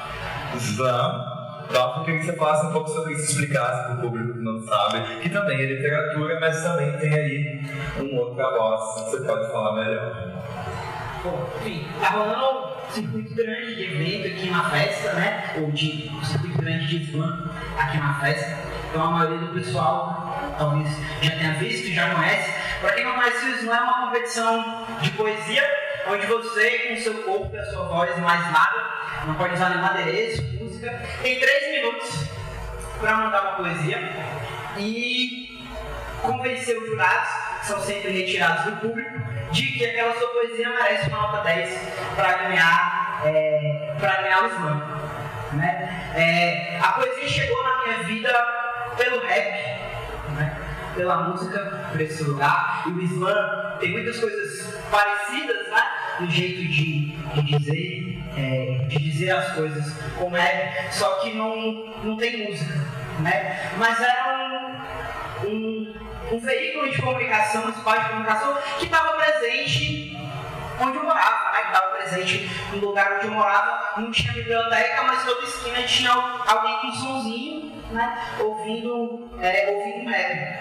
Slam. Então, eu queria que você falasse um pouco sobre isso, explicasse para o público que não sabe, que também é literatura, mas também tem aí uma outra voz, você pode falar melhor. Bom, enfim, tá rolando um circuito grande de evento aqui na festa, né? Ou de um circuito grande de slam aqui na festa. Então a maioria do pessoal talvez já tenha visto, já conhece. Para quem não conhece, o slam é uma competição de poesia, onde você, com o seu corpo e a sua voz, mais nada, não pode usar nenhum adereço, música, tem 3 minutos para mandar uma poesia e convencer os jurados, que são sempre retirados do público, de que aquela sua poesia merece uma nota 10 para ganhar o slam. Né? A poesia chegou na minha vida pelo rap, né? Pela música, por esse lugar, e o slam tem muitas coisas parecidas, né? No jeito de dizer as coisas como é, só que não tem música, né? Mas era um veículo de comunicação, um espaço de comunicação que estava presente onde eu morava, né? Que estava presente no lugar onde eu morava, não tinha biblioteca, mas toda esquina tinha alguém com um sonzinho, né? ouvindo rap.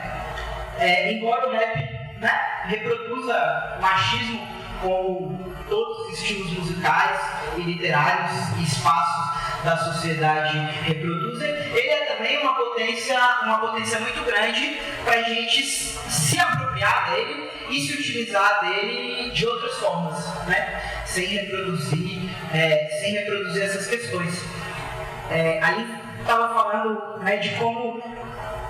Embora o rap, né, reproduza machismo como todos os estilos musicais e literários e espaços da sociedade reproduzem, ele é também uma potência muito grande para a gente se apropriar dele e se utilizar dele de outras formas, né? sem reproduzir essas questões. Ali estava falando, né, de como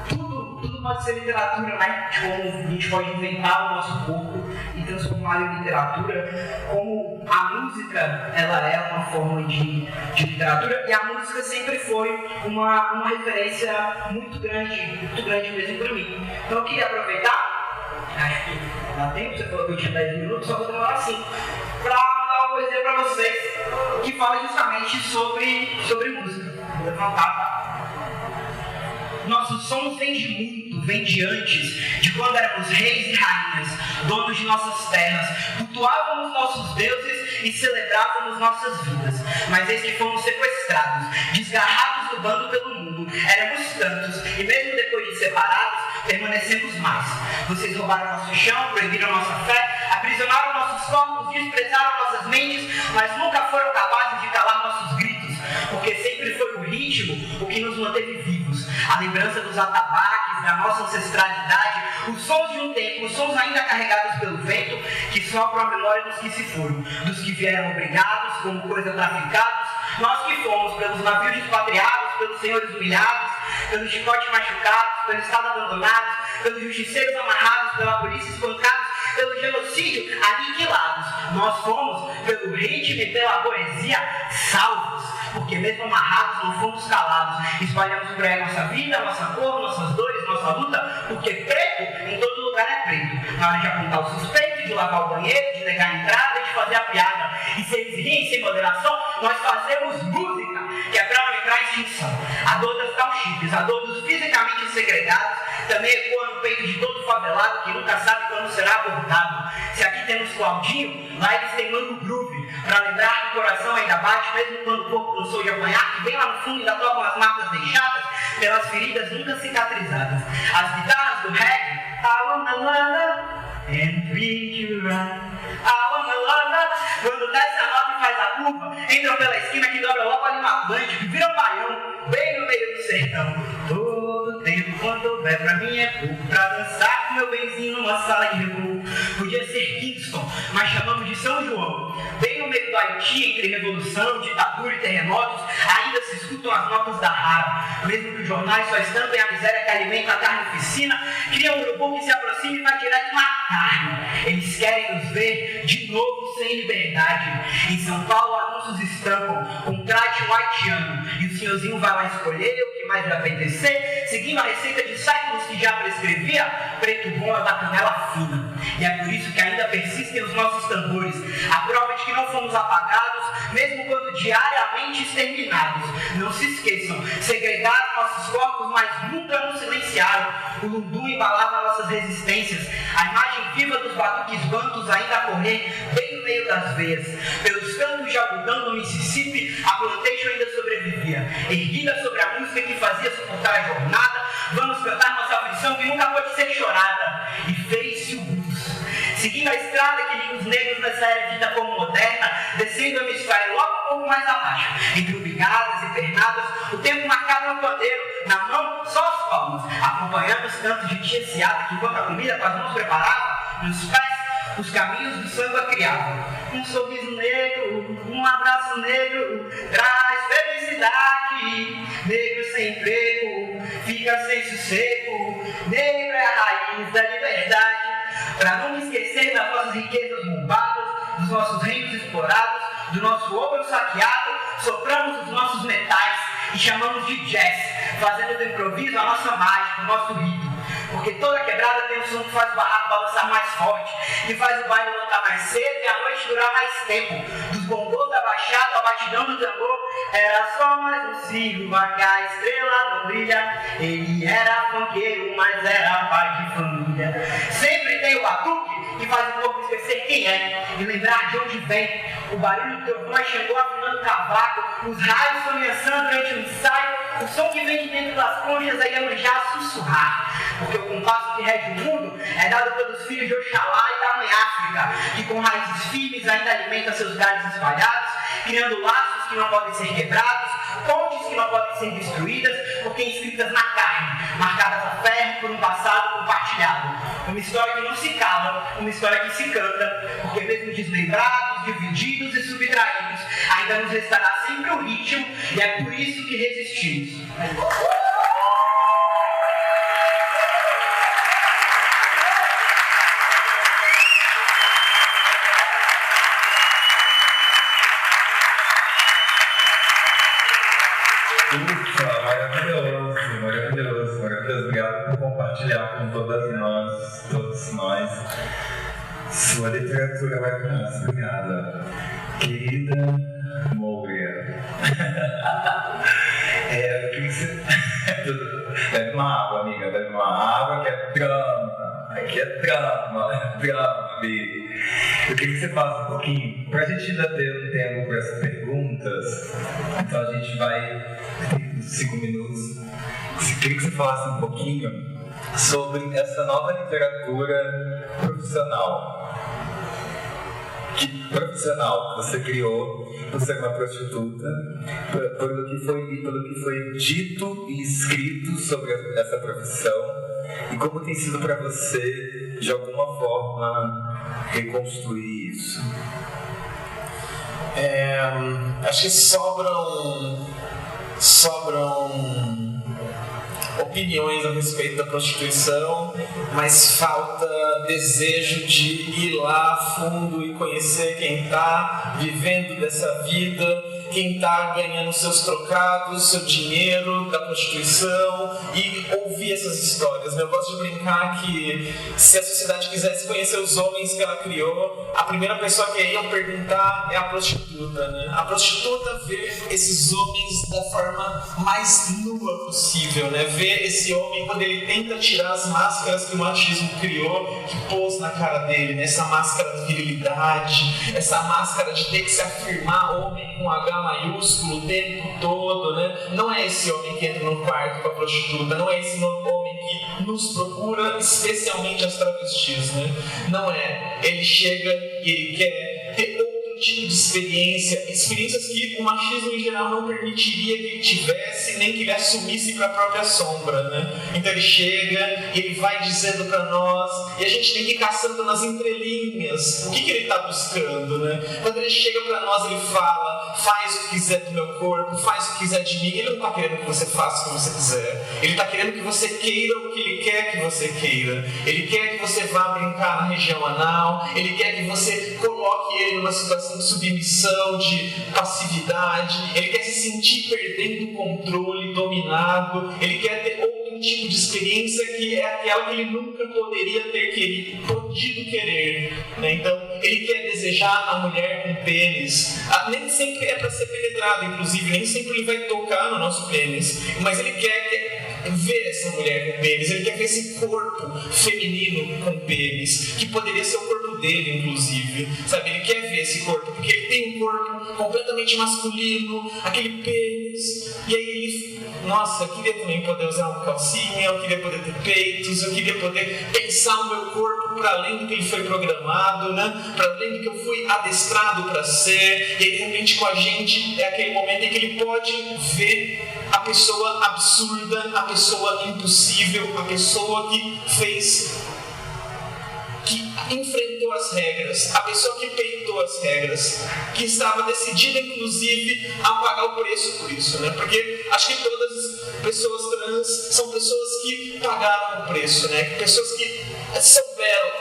tudo pode ser literatura, né? De como a gente pode inventar o nosso corpo e transformá-lo em literatura, como a música ela é uma forma de literatura, e a música sempre foi uma referência muito grande mesmo para mim. Então eu queria aproveitar, acho que dá tempo, você falou que eu tinha 10 minutos, só vou demorar assim, para mandar uma poesia para vocês que fala justamente sobre música. Vou levantar, tá? Nossos sons vêm de muito, vêm de antes, de quando éramos reis e rainhas, donos de nossas terras, cultuávamos nossos deuses e celebrávamos nossas vidas. Mas eis que fomos sequestrados, desgarrados do bando pelo mundo, éramos tantos, e mesmo depois de separados, permanecemos mais. Vocês roubaram nosso chão, proibiram nossa fé, aprisionaram nossos corpos, desprezaram nossas mentes, mas nunca foram capazes de calar nossos gritos, porque sempre foi o ritmo o que nos manteve vivos, a lembrança dos atabaques, da nossa ancestralidade, os sons de um tempo, os sons ainda carregados pelo vento, que sopram a memória dos que se foram, dos que vieram obrigados, como coisa traficados, nós que fomos pelos navios despatriados, pelos senhores humilhados, pelos chicotes machucados, pelo estado abandonados, pelos justiceiros amarrados, pela polícia espancados, pelo genocídio aniquilados. Nós fomos, pelo ritmo e pela poesia, salvos, porque mesmo amarrados não fomos calados. Espalhamos por aí nossa vida, nossa cor, nossas dores, nossa luta, porque preto em todo lugar é preto. Na hora de apontar o suspeito, de lavar o banheiro, de negar a entrada, de fazer a piada. E se eles riem sem moderação, nós fazemos música, que é para não entrar em extinção. A dor das townships, a dor dos fisicamente segregados, também ecoa no peito de todo favelado que nunca sabe quando será abordado. Se aqui temos Claudinho, lá eles têm Mango Groove, para lembrar que o coração ainda bate, mesmo quando o corpo cansou de apanhar, que bem lá no fundo ainda tocam as marcas deixadas pelas feridas nunca cicatrizadas. As guitarras do reggae, I wanna love and treat you right. I wanna love, quando desce a nota e faz a curva, entram pela esquina que dobra logo ali no Atlântico, que vira um baião, bem no meio do sertão. Todo tempo quando houver pra mim é pouco, pra dançar com meu benzinho numa sala de reboco. Podia podia ser Kingston, mas chamamos de São João. Bem no meio do Haiti, entre revolução, ditadura e terremotos, ainda se escutam as notas da rara. Mesmo que os jornais só estampem a miséria que alimenta a carne oficina, cria um urubu que se aproxima e vai direto na carne. Eles querem nos ver de novo sem liberdade. Em São Paulo, anúncios estampam, contrate um haitiano, e o senhorzinho vai lá escolher o que mais lhe apetecer, seguindo a receita de Cyprus que já prescrevia, preto bom é da canela fina. E é por isso que ainda persistem os nossos tambores, a prova de que não fomos apagados, mesmo quando diariamente exterminados. Não se esqueçam, segregaram nossos corpos, mas nunca nos silenciaram. O lundu embalava nossas resistências, a imagem viva dos batuques bantus ainda a correr bem no meio das veias. Pelos campos de algodão do Mississippi, a plantation ainda sobrevivia. Erguida sobre a música que fazia suportar a jornada, vamos cantar nossa aflição que nunca pode ser chorada. E fez-se o blues. Seguindo a estrada que liga os negros nessa era dita como moderna, descendo o hemisfério logo um pouco mais abaixo, entre ubigadas e pernadas, o tempo marcado no pandeiro, na mão só as palmas, acompanhando os cantos de tia Seada que enquanto a comida com as mãos preparava, nos pés os caminhos do samba criavam. Um sorriso negro, um abraço negro, traz felicidade. Negro sem emprego, fica sem sossego. Negro é a raiz da liberdade. Para não me esquecer das nossas riquezas roubadas, dos nossos rios explorados, do nosso ouro saqueado, sopramos os nossos metais e chamamos de jazz, fazendo do improviso a nossa mágica, o nosso ritmo. Porque toda quebrada tem um som que faz o barraco balançar mais forte, que faz o baile levantar mais cedo e a noite durar mais tempo. Dos bongos da baixada ao batidão do tambor, era só mais um sigma que a estrela não brilha. Ele era funkeiro, mas era pai de família. Sempre tem o batuque que faz o corpo esquecer quem é e lembrar de onde vem. O barulho do trovão chegou afinando o cavaco, os raios ameaçando durante o ensaio, o som que vem de dentro das conchas aí a manjar sussurrar. Porque o compasso que rege o mundo é dado pelos filhos de Oxalá e da Mãe África, que com raízes firmes ainda alimenta seus galhos espalhados, criando laços que não podem ser quebrados, pontes que não podem ser destruídas, porque inscritas na carne, marcadas a ferro por um passado compartilhado. Uma história que não se cala, uma história que se canta, porque mesmo desmembrados, divididos e subtraídos, ainda nos restará sempre o ritmo, e é por isso que resistimos. Ufa, maravilhoso, maravilhoso, maravilhoso. Obrigado por compartilhar com todas nós, todos nós. Sua literatura vai com nós. Obrigada. Querida Moura. O que você... Bebe uma água, amiga, bebe uma água que é drama. Aqui é drama, amigo. Eu queria que você falasse um pouquinho, pra gente ainda ter um tempo para as perguntas, então a gente vai, em 5 minutos, eu queria que você falasse um pouquinho sobre essa nova literatura profissional. Que profissional que você criou por ser uma prostituta, pelo que foi dito e escrito sobre essa profissão, e como tem sido para você, de alguma forma, reconstruir isso? Acho que sobram opiniões a respeito da prostituição, mas falta desejo de ir lá a fundo e conhecer quem está vivendo dessa vida, quem está ganhando seus trocados, seu dinheiro da prostituição, e ouvir essas histórias. Eu gosto de brincar que se a sociedade quisesse conhecer os homens que ela criou, a primeira pessoa que iam perguntar é a prostituta, né? A prostituta vê esses homens da forma mais nua possível, né? Vê esse homem quando ele tenta tirar as máscaras que o machismo criou, que pôs na cara dele, né? Essa máscara de virilidade, essa máscara de ter que se afirmar homem com H maiúsculo o tempo todo, né? Não é esse homem que entra no quarto com a prostituta, não é esse homem que nos procura, especialmente as travestis, né? Não é. Ele chega e ele quer ter outro tipo de experiências que o machismo em geral não permitiria que ele tivesse, nem que ele assumisse para a própria sombra, né? Então ele chega e ele vai dizendo para nós, e a gente tem que ir caçando nas entrelinhas o que ele está buscando, né? Quando ele chega para nós, ele fala: faz o que quiser do meu corpo, faz o que quiser de mim. Ele não está querendo que você faça o que você quiser, ele está querendo que você queira o que ele quer que você queira. Ele quer que você vá brincar na região anal, ele quer que você coloque ele numa situação de submissão, de passividade, ele quer se sentir perdendo o controle, dominado, ele quer ter outro tipo de experiência que é aquela que ele nunca poderia ter podido querer, né? Então, ele quer desejar a mulher com pênis. Nem sempre é para ser penetrado, inclusive, nem sempre ele vai tocar no nosso pênis, mas ele quer ver essa mulher com pênis, ele quer ver esse corpo feminino com pênis, que poderia ser o corpo dele, inclusive, sabe? Ele quer ver esse corpo, porque ele tem um corpo completamente masculino, aquele pênis, e aí ele, nossa, eu queria também poder usar uma calcinha, eu queria poder ter peitos, eu queria poder pensar o meu corpo para além do que ele foi programado, né? Para além do que eu fui adestrado para ser, e aí, de repente, com a gente, é aquele momento em que ele pode ver a pessoa absurda, a pessoa impossível, a pessoa que enfrentou as regras, a pessoa que peitou as regras, que estava decidida, inclusive, a pagar o preço por isso, né? Porque acho que todas as pessoas trans são pessoas que pagaram o preço, né? Pessoas que souberam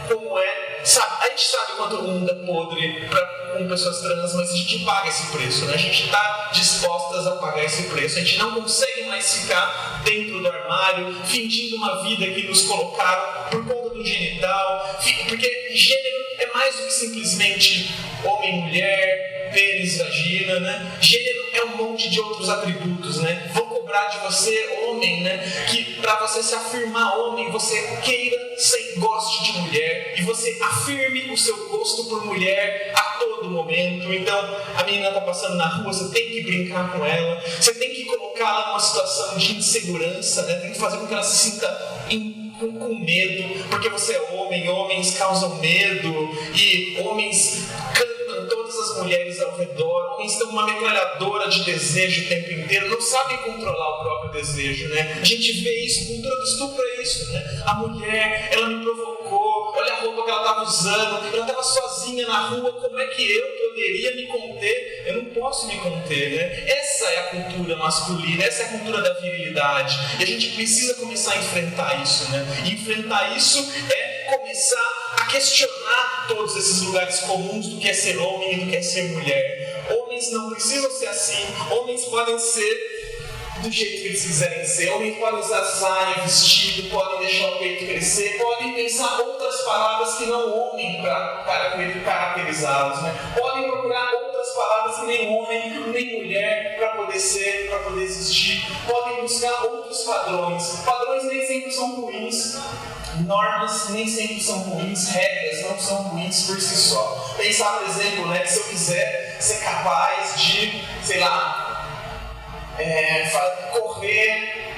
como é, sabe? A gente sabe quanto o mundo é podre com pessoas trans, mas a gente paga esse preço, né? A gente está dispostas a pagar esse preço. A gente não consegue mais ficar dentro do armário, fingindo uma vida que nos colocaram por conta do genital, porque gênero é mais do que simplesmente homem, mulher, pênis, vagina, né? Gênero é um monte de outros atributos, né? Vão cobrar de você, homem, né? Que para você se afirmar homem, você queira ser goste de mulher e você afirme o seu gosto por mulher a todo momento. Então, a menina está passando na rua, você tem que brincar com ela, você tem que colocá-la numa situação de insegurança, né? Tem que fazer com que ela se sinta com medo, porque você é homem, homens causam medo e homens cantam todas as mulheres ao redor, homens têm uma metralhadora de desejo o tempo inteiro, não sabem controlar o próprio desejo, né? A gente vê isso, com todo estupro é isso, né? A mulher, ela me provocou, olha a roupa que ela estava usando, ela estava sozinha na rua, como é que eu poderia me conter? Eu não posso me conter, né? Essa é a cultura masculina, essa é a cultura da virilidade, e a gente precisa começar a enfrentar isso, né? E enfrentar isso é começar a questionar todos esses lugares comuns do que é ser homem e do que é ser mulher. Homens não precisam ser assim, homens podem ser do jeito que eles quiserem ser, homens podem usar saia, vestido, podem deixar o peito crescer, podem pensar outras palavras que não homem para caracterizá-los, né? Podem procurar outras palavras que nem homem, nem mulher para poder ser, para poder existir, podem buscar outros padrões. Padrões nem sempre são ruins, normas nem sempre são ruins, regras não são ruins por si só. Pensar, por exemplo, né, que se eu quiser ser capaz de, sei lá, correr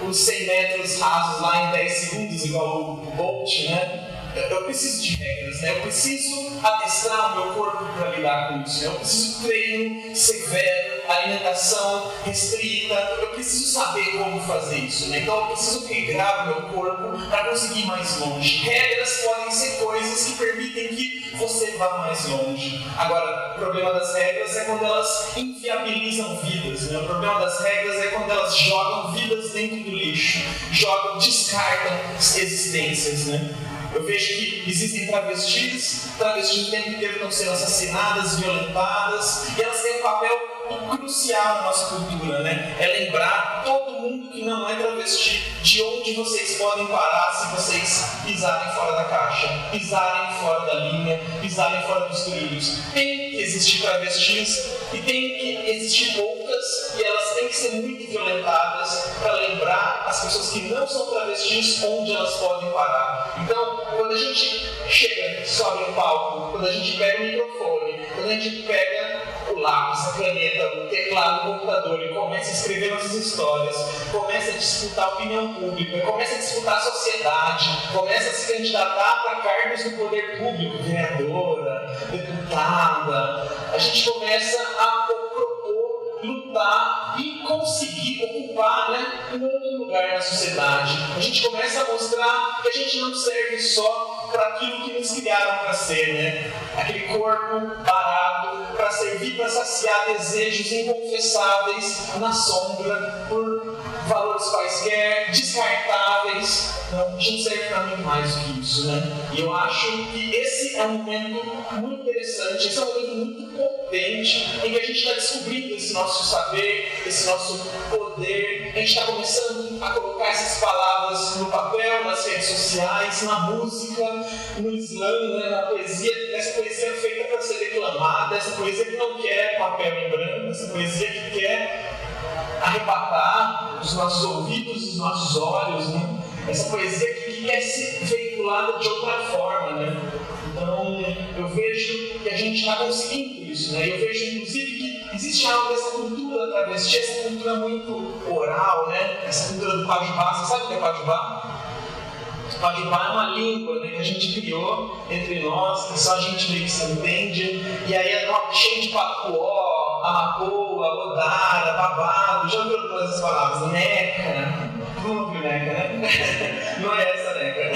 os 100 metros rasos lá em 10 segundos, igual o Bolt, né? Eu preciso de regras, né? Eu preciso adestrar o meu corpo para lidar com isso, né? Eu preciso de treino severo, alimentação restrita, eu preciso saber como fazer isso, né? Então eu preciso regrar o meu corpo para conseguir ir mais longe. Regras podem ser coisas que permitem que você vá mais longe. Agora, o problema das regras é quando elas inviabilizam vidas, né? O problema das regras é quando elas jogam vidas dentro do lixo, descartam existências, né? Eu vejo que existem travestis o tempo inteiro estão sendo assassinadas, violentadas, e elas têm um papel crucial na nossa cultura, né? É lembrar todo mundo que não é travesti de onde vocês podem parar se vocês pisarem fora da caixa, pisarem fora da linha, pisarem fora dos trilhos. Tem que existir travestis e tem que existir poucas, e elas têm que ser muito violentadas para lembrar as pessoas que não são travestis onde elas podem parar. Então, quando a gente chega, sobe no palco, quando a gente pega o microfone, quando a gente pega o lápis, a caneta, o teclado, o computador e começa a escrever nossas histórias, começa a disputar a opinião pública, começa a disputar a sociedade, começa a se candidatar para cargos do poder público, vereadora, deputada, pintada, a gente começa a propor, lutar e conseguir ocupar, né, um outro lugar na sociedade. A gente começa a mostrar que a gente não serve só para aquilo que nos criaram para ser, né? Aquele corpo parado para servir para saciar desejos inconfessáveis na sombra por valores quaisquer, descartáveis. Não, a gente serve para muito mais do que isso, né? E eu acho que esse é um momento muito interessante, esse é um momento muito potente em que a gente está descobrindo esse nosso saber, esse nosso poder. A gente está começando a colocar essas palavras no papel, nas redes sociais, na música, no slam, né, na poesia, essa poesia feita para ser declamada, essa poesia que não quer papel em branco, essa poesia que quer arrebatar os nossos ouvidos, os nossos olhos, né? Essa poesia que quer ser veiculada de outra forma, né? Então, eu vejo que a gente está conseguindo isso, né? Eu vejo, inclusive, que existe algo dessa cultura travesti, essa cultura muito oral, né? Essa cultura do pajubá. Você sabe o que é pajubá? Pajubá é uma língua, né, que a gente criou entre nós, que só a gente meio que se entende, e aí é cheio de patuó, amapoa, odara, babado. Já ouviu todas essas palavras? Neca. Não ouviu neca, né? Não é essa neca.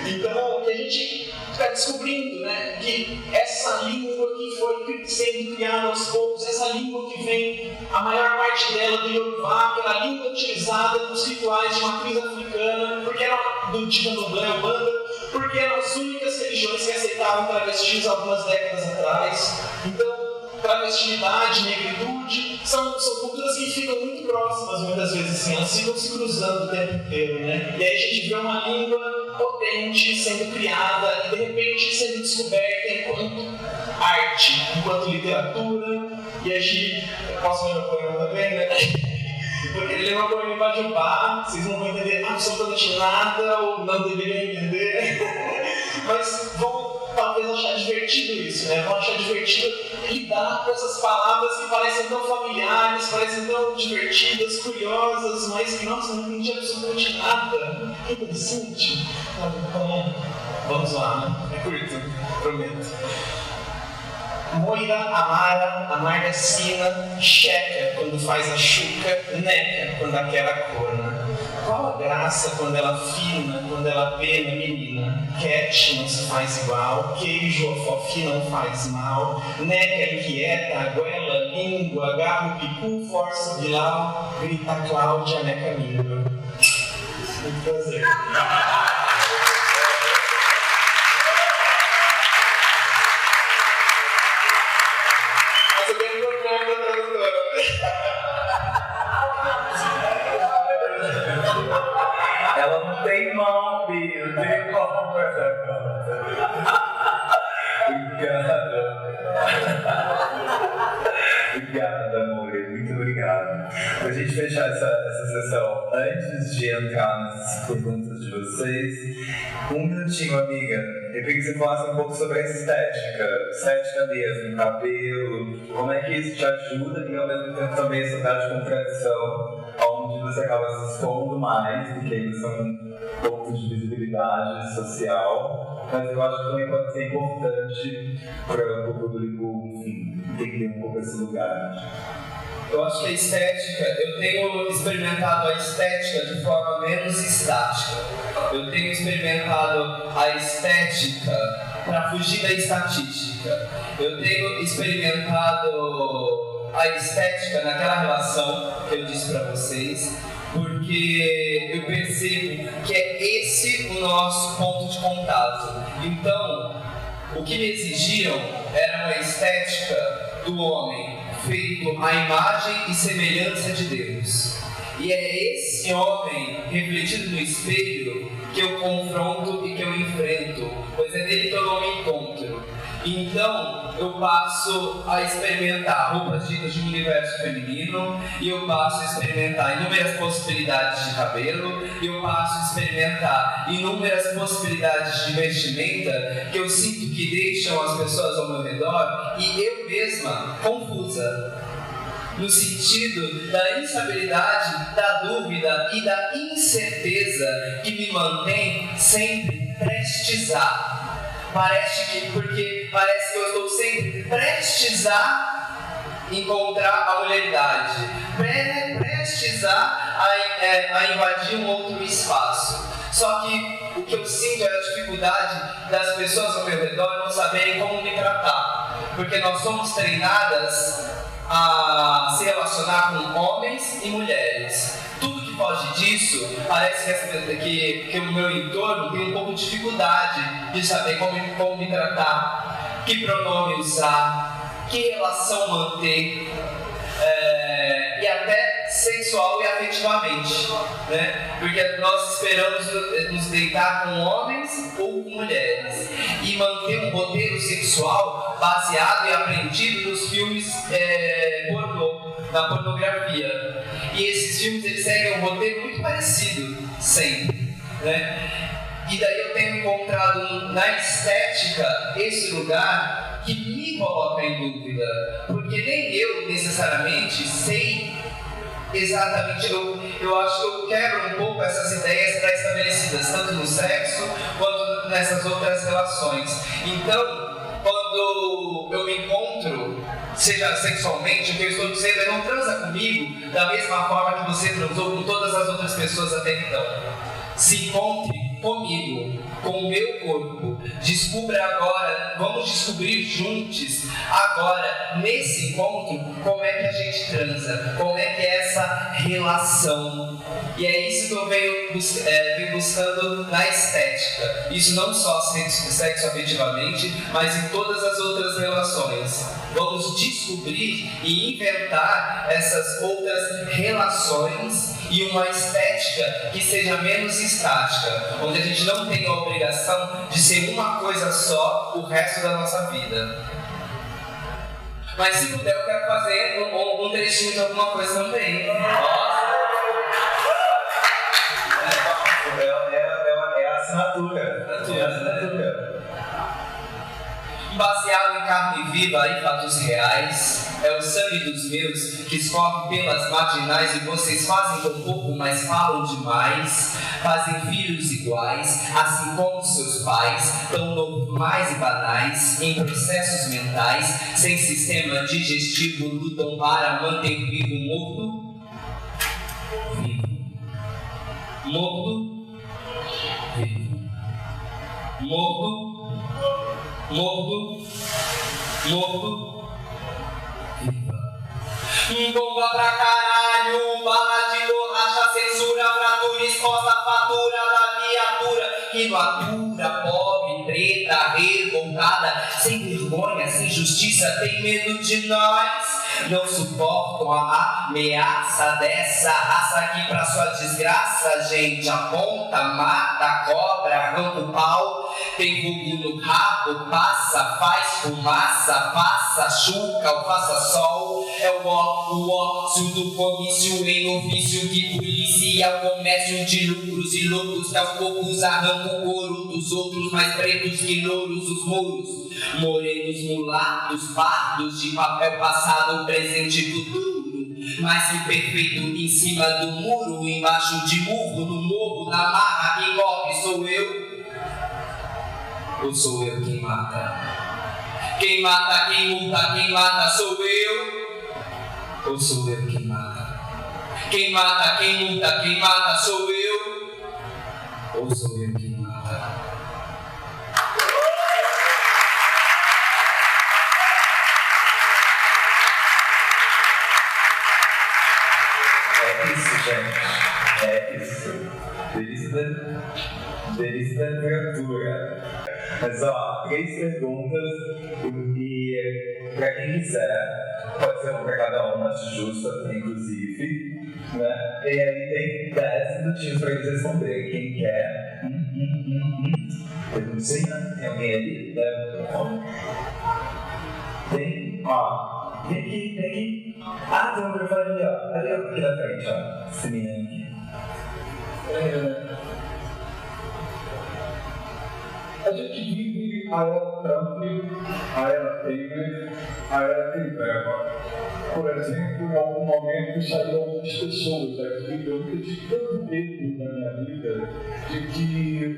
Então, a gente está descobrindo, né, que essa língua que foi sendo criada aos poucos, essa língua que vem, a maior parte dela do Yorubá, que era a língua utilizada nos rituais de matriz africana, porque era do Candomblé, Umbanda, porque eram as únicas religiões que aceitavam travestis algumas décadas atrás. Então, travestilidade, negritude, são culturas que ficam muito próximas muitas vezes, assim, elas ficam se cruzando o tempo inteiro, né? E aí a gente vê uma língua potente sendo criada e de repente sendo descoberta enquanto arte, enquanto literatura. E a gente, posso ler meu poema também, né? Porque ele é uma poema em Pajubá, vocês não vão entender absolutamente nada ou não deveriam entender, mas vão talvez achar divertido isso, né? Vão achar divertido lidar com essas palavras que parecem tão familiares, parecem tão divertidas, curiosas, mas que, nossa, não entendi absolutamente nada. Que interessante. Então, vamos lá, né? É curto, prometo. Moira, amara, amarga sina, checa quando faz a chuca, neca quando aquela corna. Qual a graça quando ela fina, quando ela pena, menina? Cat não se faz igual, queijo ou fofi não faz mal, neca inquieta, goela, língua, agarra o picu, força o bilau, grita Cláudia, neca míngua. Muito prazer. Ela não tem mão, Bia, não tem como essa conta. Obrigado. Obrigado, amor, muito obrigado. Pra gente fechar essa sessão, antes de entrar nas perguntas de vocês, um minutinho, amiga. Eu queria que você falasse um pouco sobre a estética mesmo, cabelo, como é que isso te ajuda e ao mesmo tempo também essa lugar de contradição, onde você acaba se expondo mais, porque eles são pontos de visibilidade social, mas eu acho que também pode ser importante para o público, enfim, entender um pouco esse lugar. Eu acho que a estética, eu tenho experimentado a estética de forma menos estática. Eu tenho experimentado a estética para fugir da estatística. Eu tenho experimentado a estética naquela relação que eu disse para vocês, porque eu percebo que é esse o nosso ponto de contato. Então, o que me exigiam era uma estética do homem feito à imagem e semelhança de Deus. E é esse homem refletido no espelho que eu confronto e que eu enfrento, pois é nele que eu não me encontro. Então, eu passo a experimentar roupas ditas de um universo feminino, e eu passo a experimentar inúmeras possibilidades de cabelo, e eu passo a experimentar inúmeras possibilidades de vestimenta que eu sinto que deixam as pessoas ao meu redor e eu mesma confusa. No sentido da instabilidade, da dúvida e da incerteza que me mantém sempre prestes a. Porque parece que eu estou sempre prestes a encontrar a mulheridade, prestes a invadir um outro espaço. Só que o que eu sinto é a dificuldade das pessoas ao meu redor não saberem como me tratar, porque nós somos treinadas a se relacionar com homens e mulheres. Tudo que foge disso, parece que o meu entorno tem um pouco de dificuldade de saber como me tratar, que pronome usar, que relação manter, e até sexual e afetivamente, né? Porque nós esperamos nos deitar com homens ou com mulheres e manter um roteiro sexual baseado e aprendido nos filmes pornô, na pornografia. E esses filmes eles seguem um roteiro muito parecido, sempre, né? E daí eu tenho encontrado na estética esse lugar que me coloca em dúvida, porque nem eu necessariamente sei exatamente, eu acho que eu quebro um pouco essas ideias pré-estabelecidas, tanto no sexo quanto nessas outras relações. Então, quando eu me encontro, seja sexualmente, o que eu estou dizendo é não transa comigo da mesma forma que você transou com todas as outras pessoas até então. Se encontre comigo, com o meu corpo. Descubra agora, vamos descobrir juntos, agora, nesse encontro, como é que a gente transa, como é que é essa relação. E é isso que eu venho buscando na estética. Isso não só sexo afetivamente, mas em todas as outras relações. Vamos descobrir e inventar essas outras relações e uma estética que seja menos estática, onde a gente não tem a obrigação de ser uma coisa só o resto da nossa vida. Mas se puder, eu quero fazer um trechinho de alguma coisa também. É a assinatura. Baseado em carne viva e fatos reais, é o sangue dos meus que escorre pelas marginais e vocês fazem tão pouco, mas falam demais. Fazem filhos iguais, assim como seus pais, tão normais e banais, em processos mentais, sem sistema digestivo, lutam para manter vivo o morto. Morto. Vivo. Morto. Bomba pra caralho, bala de borracha, censura, fratura, exposta, fatura da viatura que não atura, pobre, preta, revoltada, sem vergonha, sem justiça, tem medo de nós. Não suportam a ameaça dessa raça que pra sua desgraça, gente, aponta, mata, cobra, arranca o pau, tem fogo no rabo, passa, faz fumaça, passa, chuca ou faça sol. É o ócio do comício em ofício que policia o comércio de lucros e loucos que aos poucos arrancam o ouro dos outros, mais pretos que louros os muros. Morenos, mulatos, pardos de papel passado, presente e futuro, mais que perfeito em cima do muro, embaixo de murro, no morro, na marra, quem corre sou eu. Ou sou eu quem mata? Quem mata, quem multa, quem mata sou eu. Ou sou eu quem mata? Quem mata, quem multa, quem mata sou eu. Ou sou eu quem mata? É isso, gente. É isso. Delícia da criatura. Mas ó, 3 perguntas e pra quem quiser, pode ser uma pra cada uma, justa, inclusive, né? E aí tem 10 minutinhos pra eles responderem. Quem quer? Eu não sei, né? Tem alguém ali? Tem? Ó, vem aqui. Ah, tem um microfone ali, ó. Ali, ó, aqui na frente, ó. Esse menino aqui. A gente vive a Ela Trump, a Ela Temer, a Ela Triveva. Por exemplo, em algum momento saíram algumas pessoas aqui, eu nunca tive tanto medo na minha vida de que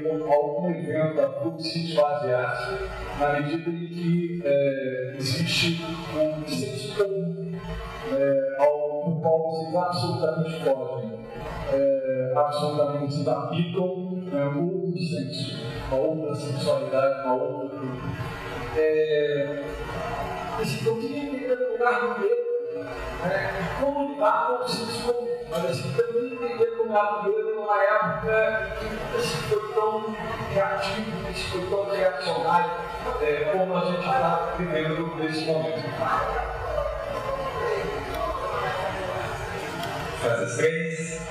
algum evento da PUC se esvaziasse, na medida em que existe um senso comum ao qual vocês absolutamente fogem, absolutamente se aplicam um outro senso, uma outra sensualidade, uma outra coisa. Eu queria entender o lugar do medo, como lidar com o senso comum, mas também entender o lugar do medo numa época que isso foi tão criativo, isso foi tão reacionário, como a gente está vivendo nesse momento. Faz as 3?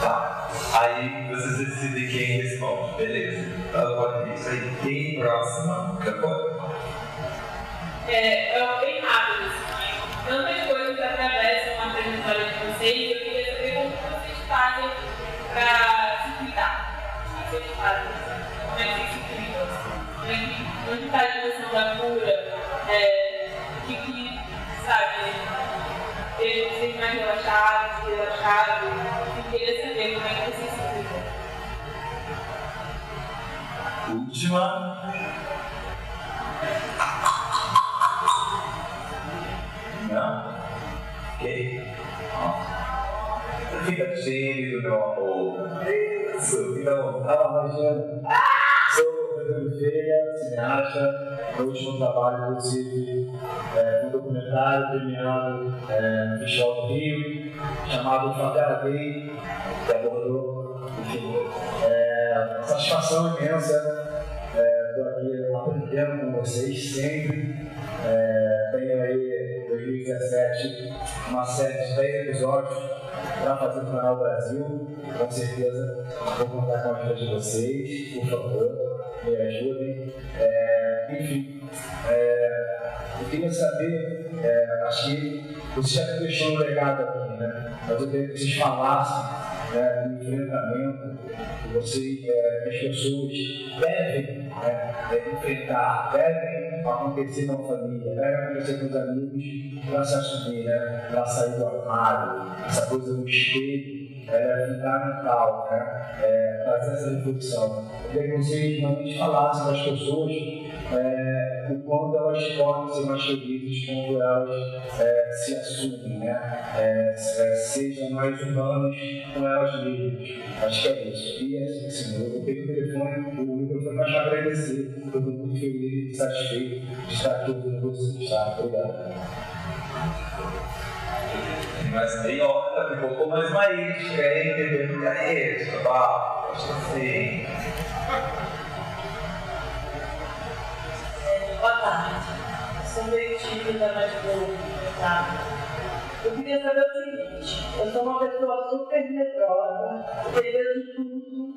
Tá. Aí vocês decidem quem responde. Beleza. Pode isso aí. Quem próxima? Pode. É bem rápido, assim. Tantas coisas atravessam a trajetória de vocês, eu queria saber como vocês fazem para se cuidar. O que vocês fazem? Como é que vocês se cuidam? Onde está a direção da cura? O que, sabe, deixa vocês mais relaxados? Eu queria saber como é que vocês se cuidam. Última. Não? Ok. Fica tímido, meu amor. Isso, fica à vontade. Sou Rodrigo Feia, cineasta. No último trabalho eu tive um documentário premiado no Festival do Rio, chamado Favela Gay, que abordou, enfim, satisfação imensa. Estou aqui aprendendo com vocês sempre. Tenho aí, 2017, uma série de 10 episódios para fazer no Canal Brasil. Com certeza vou contar com a ajuda de vocês, por favor, me ajudem. Enfim, eu queria saber, acho que vocês já deixou um legado aqui, né? Mas eu queria que vocês falassem do enfrentamento que vocês, que as pessoas devem enfrentar, devem acontecer na família, devem acontecer com os amigos para se assumir, para sair do armário, essa coisa do espelho. É fundamental, fazer essa reflexão. Eu queria que vocês realmente falassem para as pessoas o quanto elas podem ser mais felizes quando elas se assumem, sejam mais humanas com elas mesmas. Acho que é isso. E assim, eu tenho o microfone para te agradecer. Estou muito feliz e satisfeito de estar aqui ouvindo vocês. Obrigado. Mas tem hora, um pouco mais maísca, entendendo careta, tá? Acho assim. Boa tarde. Sou meio tímida, mas vou tá? Eu queria saber o seguinte: eu sou uma pessoa super medrosa, entendeu de tudo,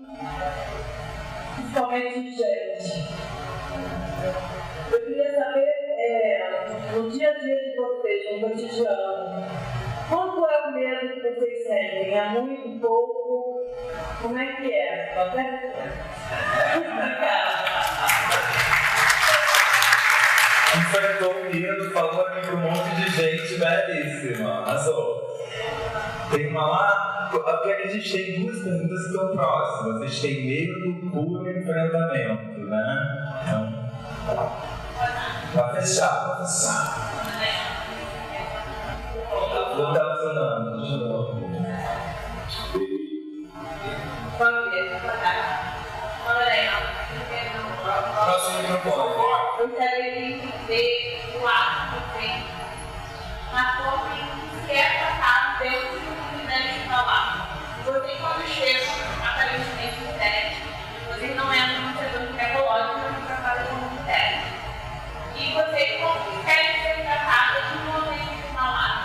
principalmente de gente. Eu queria saber, no dia a dia de vocês, no cotidiano, quanto é o medo que vocês sentem? É muito, pouco? Como é que é? Enfrentou o medo, falou aqui para um monte de gente belíssima. Arrasou. Tem uma lá, porque a gente tem duas perguntas que estão próximas. A gente tem medo, cura e enfrentamento, né? Então, para fechar. Não está funcionando, de novo. Próximo microfone. Eu quero entender o ato que tem na forma em que é tratado dentro do que deve falar. Você, quando chega, aparentemente no teste, você não entra no setor ginecológico, mas trabalha como mulher. E você, como quer ser tratada de um momento de falar?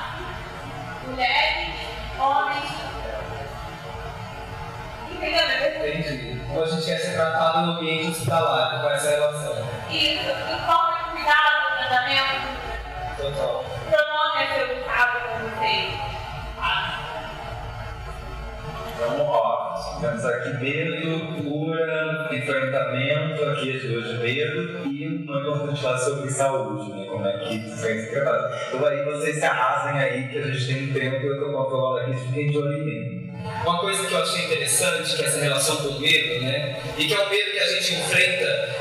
Mulheres, homens. Entendi. Então a gente quer ser tratado no ambiente hospitalar, com essa relação. Isso. E qual é o cuidado do tratamento? Total. Seu nome é ser educado com vocês. Então, ó, temos aqui medo, cura, enfrentamento, aqui as duas de medo e uma importante falar sobre saúde, né? Como é que isso é preparado. Então aí vocês se arrasem aí, que a gente tem um tempo e eu estou controlando aqui, fiquem de olho em mim. Uma coisa que eu achei interessante, que é essa relação com o medo, né? E que é um medo que a gente enfrenta,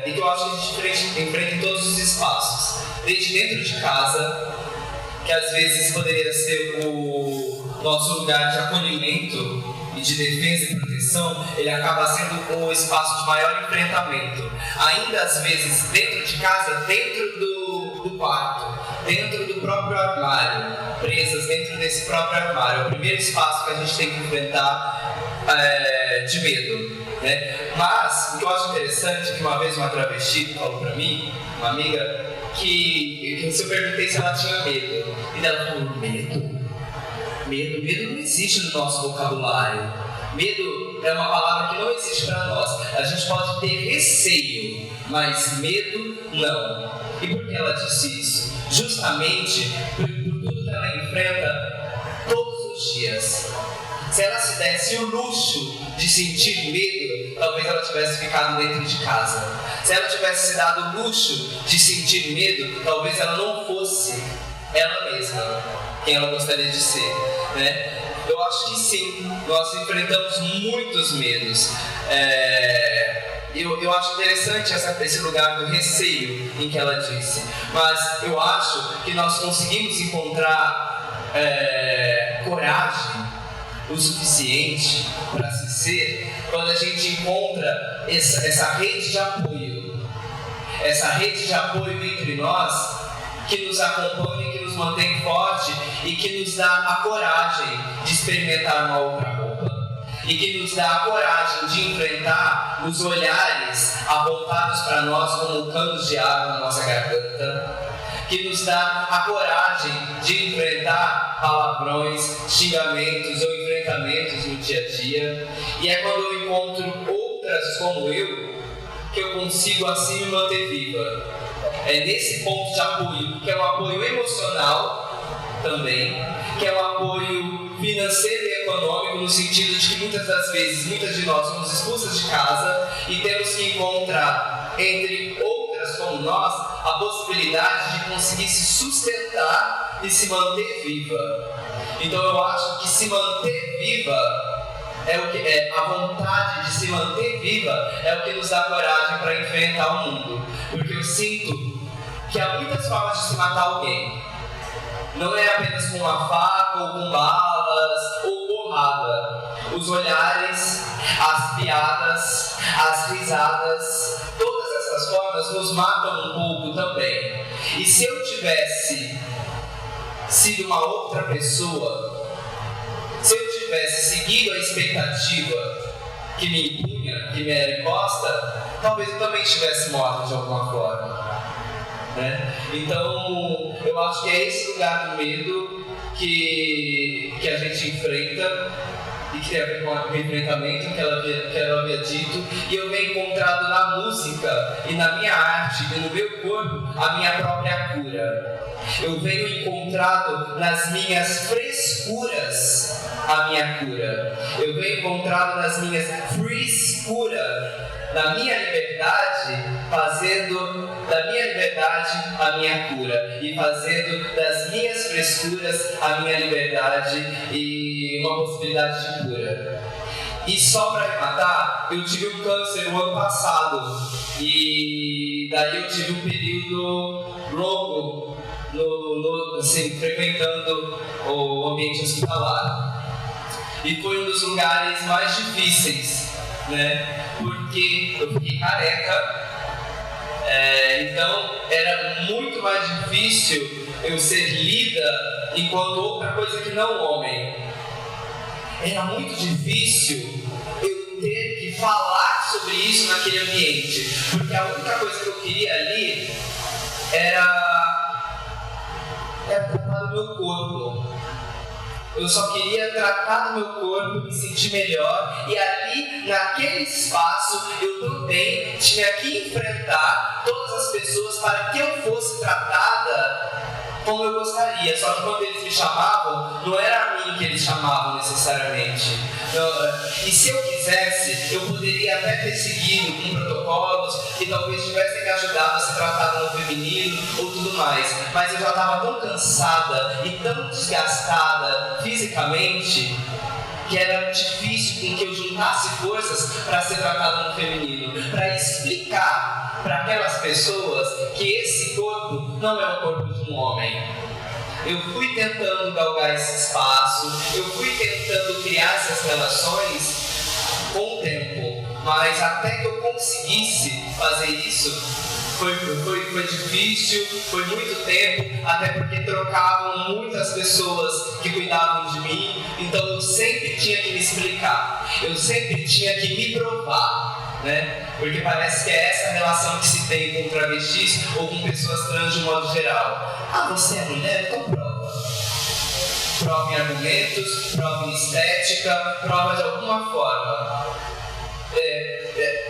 e que eu acho que a gente enfrenta em todos os espaços. Desde dentro de casa, que às vezes poderia ser o nosso lugar de acolhimento e de defesa e proteção, ele acaba sendo um espaço de maior enfrentamento. Ainda às vezes dentro de casa, dentro do quarto, dentro do próprio armário, presas dentro desse próprio armário. É o primeiro espaço que a gente tem que enfrentar de medo, né? Mas o que eu acho interessante é que uma vez uma travesti falou pra mim, uma amiga, que se eu perguntei se ela tinha medo, e ela falou: medo não existe no nosso vocabulário. Medo é uma palavra que não existe para nós. A gente pode ter receio, mas medo não. E por que ela disse isso? Justamente por tudo que ela enfrenta todos os dias. Se ela se desse o luxo de sentir medo, talvez ela tivesse ficado dentro de casa. Se ela tivesse se dado o luxo de sentir medo, talvez ela não fosse ela mesma, quem ela gostaria de ser, né? Eu acho que sim, nós enfrentamos muitos medos. Eu acho interessante esse lugar do receio em que ela disse, mas eu acho que nós conseguimos encontrar coragem o suficiente para se ser quando a gente encontra essa rede de apoio, entre nós, que nos acompanha, que nos mantém forte e que nos dá a coragem de experimentar uma outra roupa, e que nos dá a coragem de enfrentar os olhares apontados para nós como canos de água na nossa garganta, que nos dá a coragem de enfrentar palavrões, xingamentos ou enfrentamentos no dia a dia. E é quando eu encontro outras como eu que eu consigo assim me manter viva. É nesse ponto de apoio, que é um apoio emocional também, que é um apoio financeiro e econômico, no sentido de que muitas das vezes, muitas de nós somos expulsas de casa e temos que encontrar entre outras como nós a possibilidade de conseguir se sustentar e se manter viva. Então eu acho que se manter viva a vontade de se manter viva é o que nos dá coragem para enfrentar o mundo. Porque eu sinto que há muitas formas de se matar alguém. Não é apenas com uma faca, ou com balas, ou porrada. Os olhares, as piadas, as risadas, todas essas formas nos matam um pouco também. E se eu tivesse sido uma outra pessoa, se eu tivesse seguido a expectativa que me impunha, que me era imposta, talvez eu também estivesse morto de alguma forma, né? Então, eu acho que é esse lugar do medo que a gente enfrenta e que tem a ver com o enfrentamento que ela havia dito, e eu venho encontrado na música e na minha arte e no meu corpo a minha própria cura. Eu venho encontrado nas minhas frescuras a minha cura. Eu venho encontrado nas minhas frescuras, na minha liberdade, fazendo da minha liberdade a minha cura, e fazendo das minhas frescuras a minha liberdade e uma possibilidade de cura. E só para arrematar, eu tive um câncer no ano passado, e daí eu tive um período longo frequentando o ambiente hospitalar. E foi um dos lugares mais difíceis, né? Porque eu fiquei careca, então era muito mais difícil eu ser lida enquanto outra coisa que não homem. Era muito difícil eu ter que falar sobre isso naquele ambiente, porque a única coisa que eu queria ali era tratar do meu corpo. Eu só queria tratar do meu corpo, me sentir melhor, e ali, naquele espaço, eu também tinha que enfrentar todas as pessoas para que eu fosse tratada como eu gostaria. Só que quando eles me chamavam, não era a mim que eles chamavam necessariamente. E se eu quisesse, eu poderia até ter seguido com protocolos que talvez tivessem me ajudado a ser tratado no feminino ou tudo mais. Mas eu já estava tão cansada e tão desgastada fisicamente que era difícil com que eu juntasse forças para ser tratada no feminino, para explicar para aquelas pessoas que esse corpo não é o corpo de um homem. Eu fui tentando galgar esse espaço, eu fui tentando criar essas relações com o tempo, mas até que eu conseguisse fazer isso, foi difícil, foi muito tempo, até porque trocavam muitas pessoas que cuidavam de mim, então eu sempre tinha que me explicar, eu sempre tinha que me provar, né? Porque parece que é essa relação que se tem com travestis ou com pessoas trans de um modo geral. Ah, você é mulher? Então prova. Prova em argumentos, prova em estética, prova de alguma forma.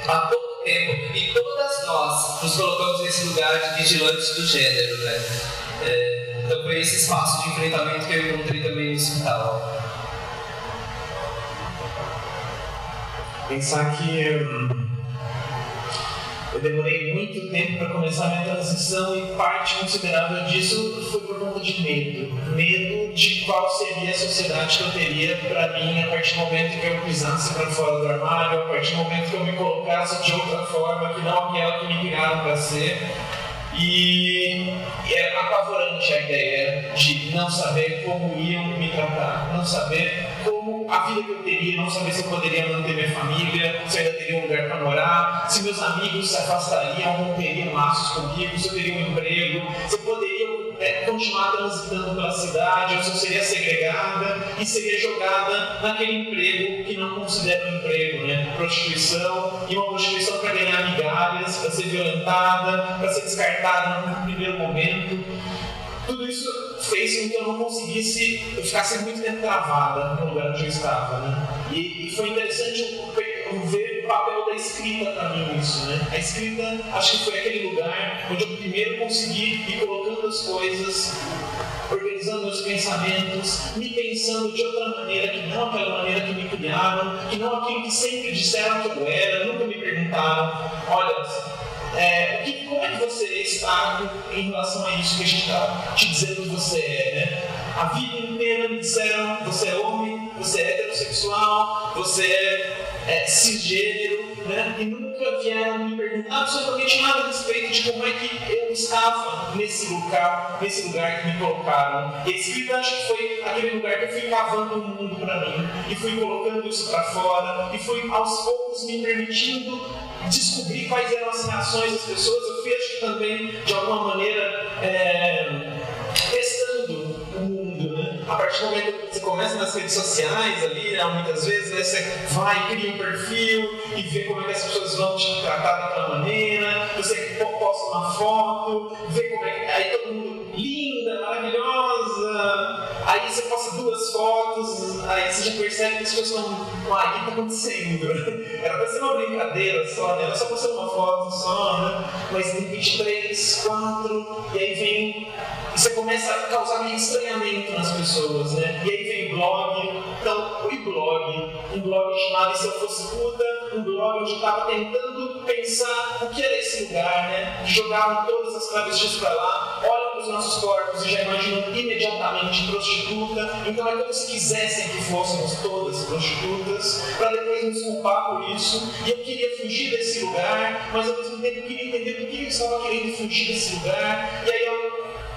Há pouco tempo, e todas nós nos colocamos nesse lugar de vigilantes do gênero, né? Então foi esse espaço de enfrentamento que eu encontrei também no hospital. Pensar que eu demorei muito tempo para começar a minha transição e parte considerável disso foi por conta de medo. Medo de qual seria a sociedade que eu teria para mim a partir do momento que eu pisasse para fora do armário, a partir do momento que eu me colocasse de outra forma, que não aquela que me criaram para ser. E é apavorante a ideia de não saber como iam me tratar, não saber como a vida que eu teria, não saber se eu poderia manter minha família, se eu ainda teria um lugar para morar, se meus amigos se afastariam, romperiam laços comigo, se eu teria um emprego, se eu poderia continuar transitando pela cidade, ou se eu seria segregada e seria jogada naquele emprego que não considero um emprego, né? Prostituição, e uma prostituição para ganhar migalhas, para ser violentada, para ser descartada no primeiro momento. Tudo isso fez com que eu não conseguisse, eu ficasse muito tempo travada no lugar onde eu estava, né? E foi interessante ver o papel da escrita para mim nisso, né? A escrita, acho que foi aquele lugar onde eu primeiro consegui ir colocando as coisas, organizando meus pensamentos, me pensando de outra maneira, que não aquela maneira que me criaram, que não aquilo que sempre disseram que eu era, nunca me perguntaram, olha, como é que você está em relação a isso que a gente está te dizendo que você é, né? A vida inteira me disseram, você é homem, você é heterossexual, você é cisgênero, né? E nunca vieram me perguntar absolutamente nada a respeito de como é que eu estava nesse lugar que me colocaram. E a escrita, acho que foi aquele lugar que eu fui cavando o mundo para mim, e fui colocando isso para fora, e fui aos poucos me permitindo descobrir quais eram as reações das pessoas. Eu fui, acho que também, de alguma maneira, testando o mundo, né? A partir do momento que você começa nas redes sociais ali, né, muitas vezes, né, você vai, cria um perfil e vê como é que as pessoas vão te tratar daquela maneira, você posta uma foto, vê como é que... Aí todo mundo, linda, maravilhosa, aí você posta 2 fotos, aí você já percebe que as pessoas vão, o que está acontecendo? Era pra ser uma brincadeira só, né? Era só postar uma foto só, né? Mas tem 23, 4, e aí vem... E você começa a causar meio estranhamento nas pessoas, né? E aí vem blog, então, um blog chamado E Se Eu Fosse Puta, um blog onde eu estava tentando pensar o que era esse lugar, né? Que jogavam todas as travestis para lá, olham para os nossos corpos e já imaginam imediatamente prostituta, então é como se quisessem que fôssemos todas prostitutas, para depois nos culpar por isso, e eu queria fugir desse lugar, mas ao mesmo tempo eu queria entender por que eu estava querendo fugir desse lugar, e aí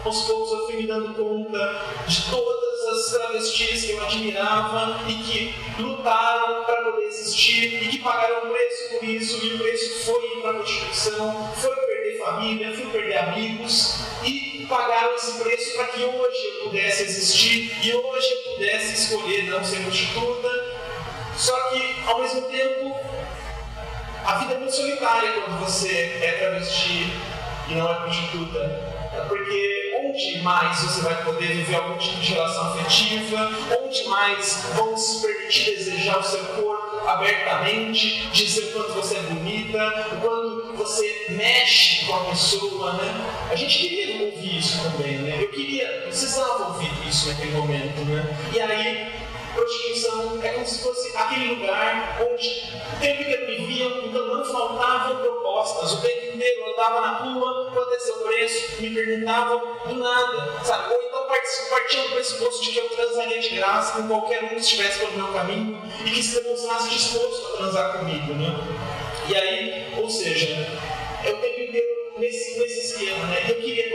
aos poucos eu fui me dando conta de todas as travestis que eu admirava e que lutaram para poder existir e que pagaram um preço por isso, e o preço foi ir para a prostituição, foi perder família, foi perder amigos, e pagaram esse preço para que hoje eu pudesse existir e hoje eu pudesse escolher não ser prostituta. Só que, ao mesmo tempo, a vida é muito solitária quando você é travesti e não é prostituta. Porque onde mais você vai poder viver algum tipo de relação afetiva, onde mais vão se permitir desejar o seu corpo abertamente, dizer o quanto você é bonita, o quanto você mexe com a pessoa, né? A gente queria ouvir ouvir isso também, né? Eu precisava ouvir isso naquele momento, né? E aí, prostituição é como se fosse aquele lugar onde o tempo inteiro me viam, então não faltavam propostas. O tempo inteiro eu andava na rua, quanto é seu preço, me perguntavam do nada, sabe? Ou então partiam do pressuposto de que eu transaria de graça com qualquer um que estivesse pelo meu caminho e que se demonstrasse disposto a transar comigo, né? E aí, ou seja, eu o tempo inteiro nesse esquema, né? Eu queria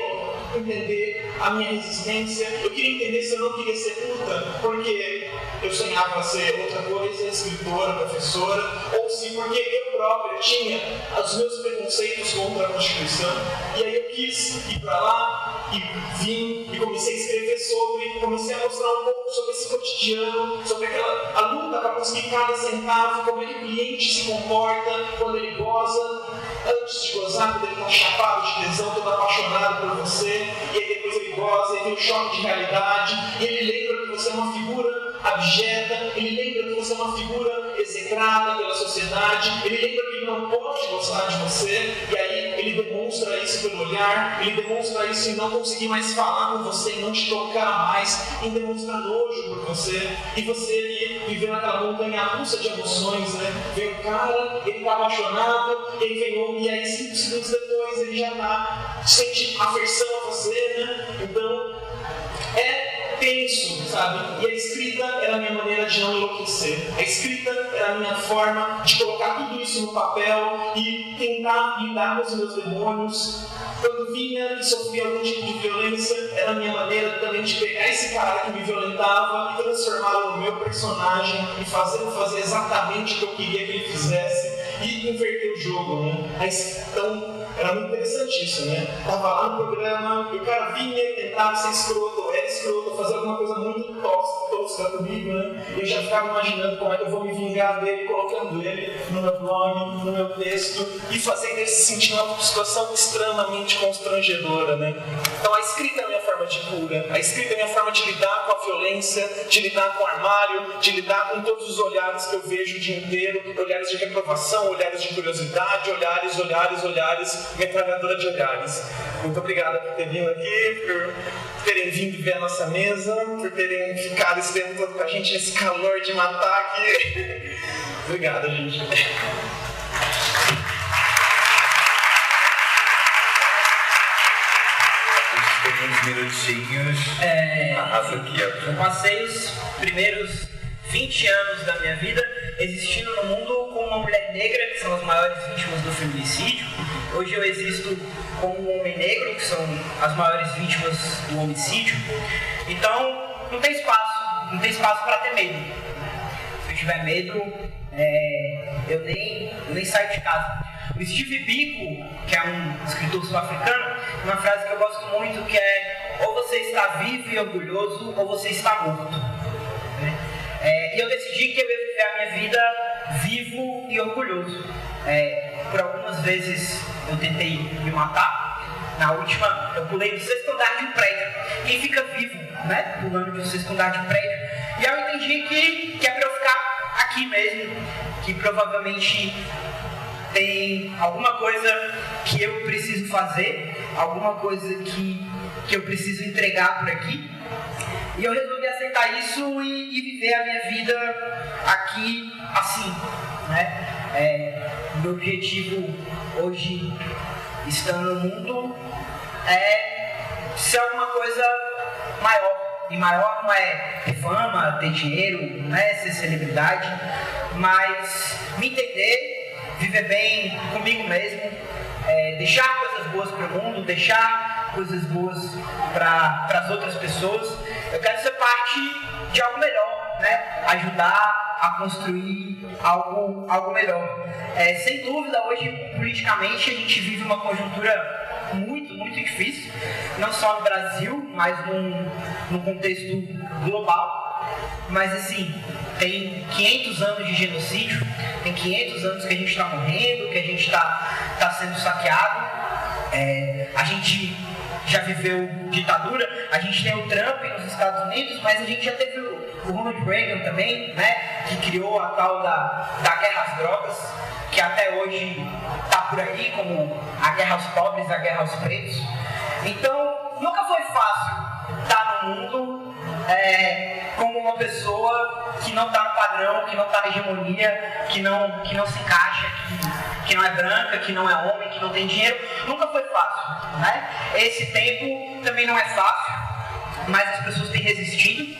entender a minha resistência, eu queria entender se eu não queria ser puta, porque eu sonhava ser outra coisa, escritora, professora, ou se porque eu própria tinha os meus preconceitos contra a prostituição, e aí eu quis ir pra lá, e vim, e comecei a escrever comecei a mostrar um pouco sobre esse cotidiano, sobre a luta para conseguir cada centavo, como é que o cliente se comporta quando ele goza, antes de gozar, quando ele está chapado de tesão, todo apaixonado por você, e aí depois ele goza, e tem um choque de realidade, e ele lembra que você é uma figura abjeta, ele lembra que você é uma figura execrada pela sociedade, ele lembra que ele não pode gostar de você, e aí ele demonstra isso pelo olhar, ele demonstra isso em não conseguir mais falar com você, em não te tocar mais, em demonstrar nojo por você, e você ali vivendo aquela montanha russa de emoções, né? Vem o cara, ele tá apaixonado, e aí vem outro, e aí 5 segundos depois ele já sente aversão a você, né? Então, tenso, sabe? E a escrita era a minha maneira de não enlouquecer. A escrita era a minha forma de colocar tudo isso no papel e tentar lidar com os meus demônios. Quando vinha e sofria algum tipo de violência, era a minha maneira também de pegar esse cara que me violentava e transformá-lo no meu personagem e fazer exatamente o que eu queria que ele fizesse e inverter o jogo, né? Então, era muito interessante isso, né? Tava lá no programa, e o cara vinha e tentava ser escroto, era escroto, fazer alguma coisa muito tosca comigo, né? E eu já ficava imaginando como é que eu vou me vingar dele, colocando ele no meu blog, no meu texto, e fazendo ele se sentir uma situação extremamente constrangedora, né? Então a escrita é a minha forma de cura, a escrita é a minha forma de lidar com a violência, de lidar com o armário, de lidar com todos os olhares que eu vejo o dia inteiro, olhares de reprovação, olhares de curiosidade, olhares, metralhadora de olhares. Muito obrigado por ter vindo aqui, por terem vindo ver a nossa mesa, por terem ficado esse tempo todo com a gente nesse calor de matar aqui. Obrigado, gente. Tem uns minutinhos. Arrasa aqui, ó. Eu passei os primeiros 20 anos da minha vida existindo no mundo como uma mulher negra, que são as maiores vítimas do feminicídio. Hoje eu existo como um homem negro, que são as maiores vítimas do homicídio. Então, não tem espaço para ter medo. Se eu tiver medo, eu nem saio de casa. O Steve Biko, que é um escritor sul-africano, tem uma frase que eu gosto muito, que é: ou você está vivo e orgulhoso, ou você está morto. E eu decidi que eu ia viver a minha vida vivo e orgulhoso. Por algumas vezes eu tentei me matar. Na última, eu pulei do 6º andar de um prédio. Quem fica vivo, né, pulando do 6º andar de um prédio? E eu entendi que é para eu ficar aqui mesmo, que provavelmente tem alguma coisa que eu preciso fazer, alguma coisa que eu preciso entregar por aqui. E eu resolvi aceitar isso e viver a minha vida aqui assim, né? Meu objetivo hoje, estando no mundo, é ser alguma coisa maior. E maior não é ter fama, ter dinheiro, não é ser celebridade, mas me entender, viver bem comigo mesmo, deixar coisas boas para o mundo, deixar coisas boas para as outras pessoas. Eu quero ser parte de algo melhor, né? Ajudar a construir algo melhor. Sem dúvida, hoje, politicamente, a gente vive uma conjuntura muito, muito difícil, não só no Brasil, mas num contexto global. Mas, assim, tem 500 anos de genocídio, tem 500 anos que a gente está morrendo, que a gente está sendo saqueado. A gente já viveu ditadura, a gente tem o Trump nos Estados Unidos, mas a gente já teve o Ronald Reagan também, né, que criou a tal da guerra às drogas, que até hoje está por aí como a guerra aos pobres, a guerra aos pretos. Então, nunca foi fácil estar no mundo como uma pessoa que não está no padrão, que não está na hegemonia, que não se encaixa, que não é branca, que não é homem, que não tem dinheiro. Nunca foi fácil, né? Esse tempo também não é fácil, mas as pessoas têm resistido.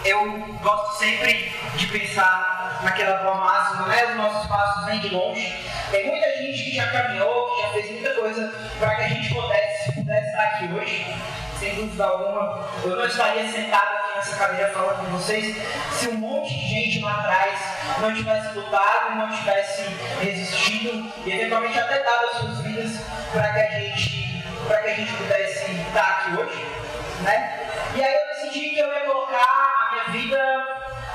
Eu gosto sempre de pensar naquela boa máxima, né? Os nossos passos vêm de longe. Tem muita gente que já caminhou, que já fez muita coisa para que a gente pudesse estar aqui hoje. Sem dúvida alguma, eu não estaria sentado aqui nessa cadeira falando com vocês se um monte de gente lá atrás não tivesse lutado, não tivesse resistido e eventualmente até dado as suas vidas para que a gente pudesse estar aqui hoje, né? E aí eu decidi que eu ia colocar a minha vida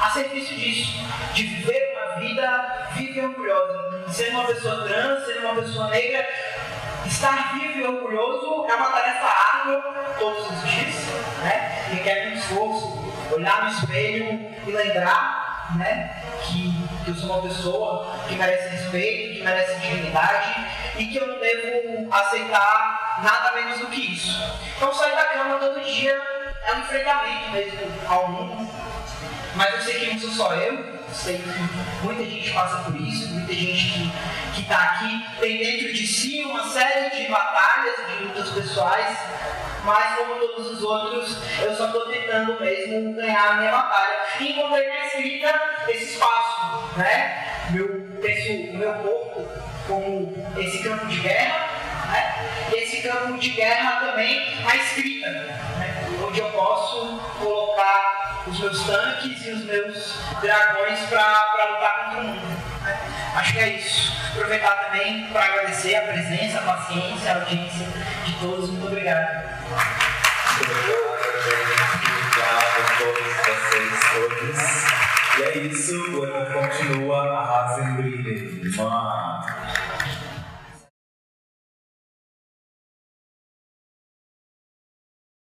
a serviço disso, de viver uma vida viva e orgulhosa, de ser uma pessoa trans, ser uma pessoa negra. Estar vivo e orgulhoso é uma tarefa árdua todos os dias, né? Requer muito esforço, olhar no espelho e lembrar, né, que eu sou uma pessoa que merece respeito, que merece dignidade e que eu não devo aceitar nada menos do que isso. Então sair da cama todo dia é um enfrentamento mesmo ao mundo, mas eu sei que não sou só eu sei que muita gente passa por isso, muita gente que está aqui tem dentro de si uma série de batalhas, de lutas pessoais, mas como todos os outros, eu só estou tentando mesmo ganhar a minha batalha. E encontrei na escrita esse espaço, né? O meu corpo como esse campo de guerra, né? E esse campo de guerra também na escrita, né? Onde eu posso colocar os meus tanques e os meus dragões para lutar contra o mundo. Né? Acho que é isso. Aproveitar também para agradecer a presença, a paciência, a audiência de todos. Muito obrigado. Obrigado a todos vocês todos. E é isso, o ano continua, arrasem, brilhem.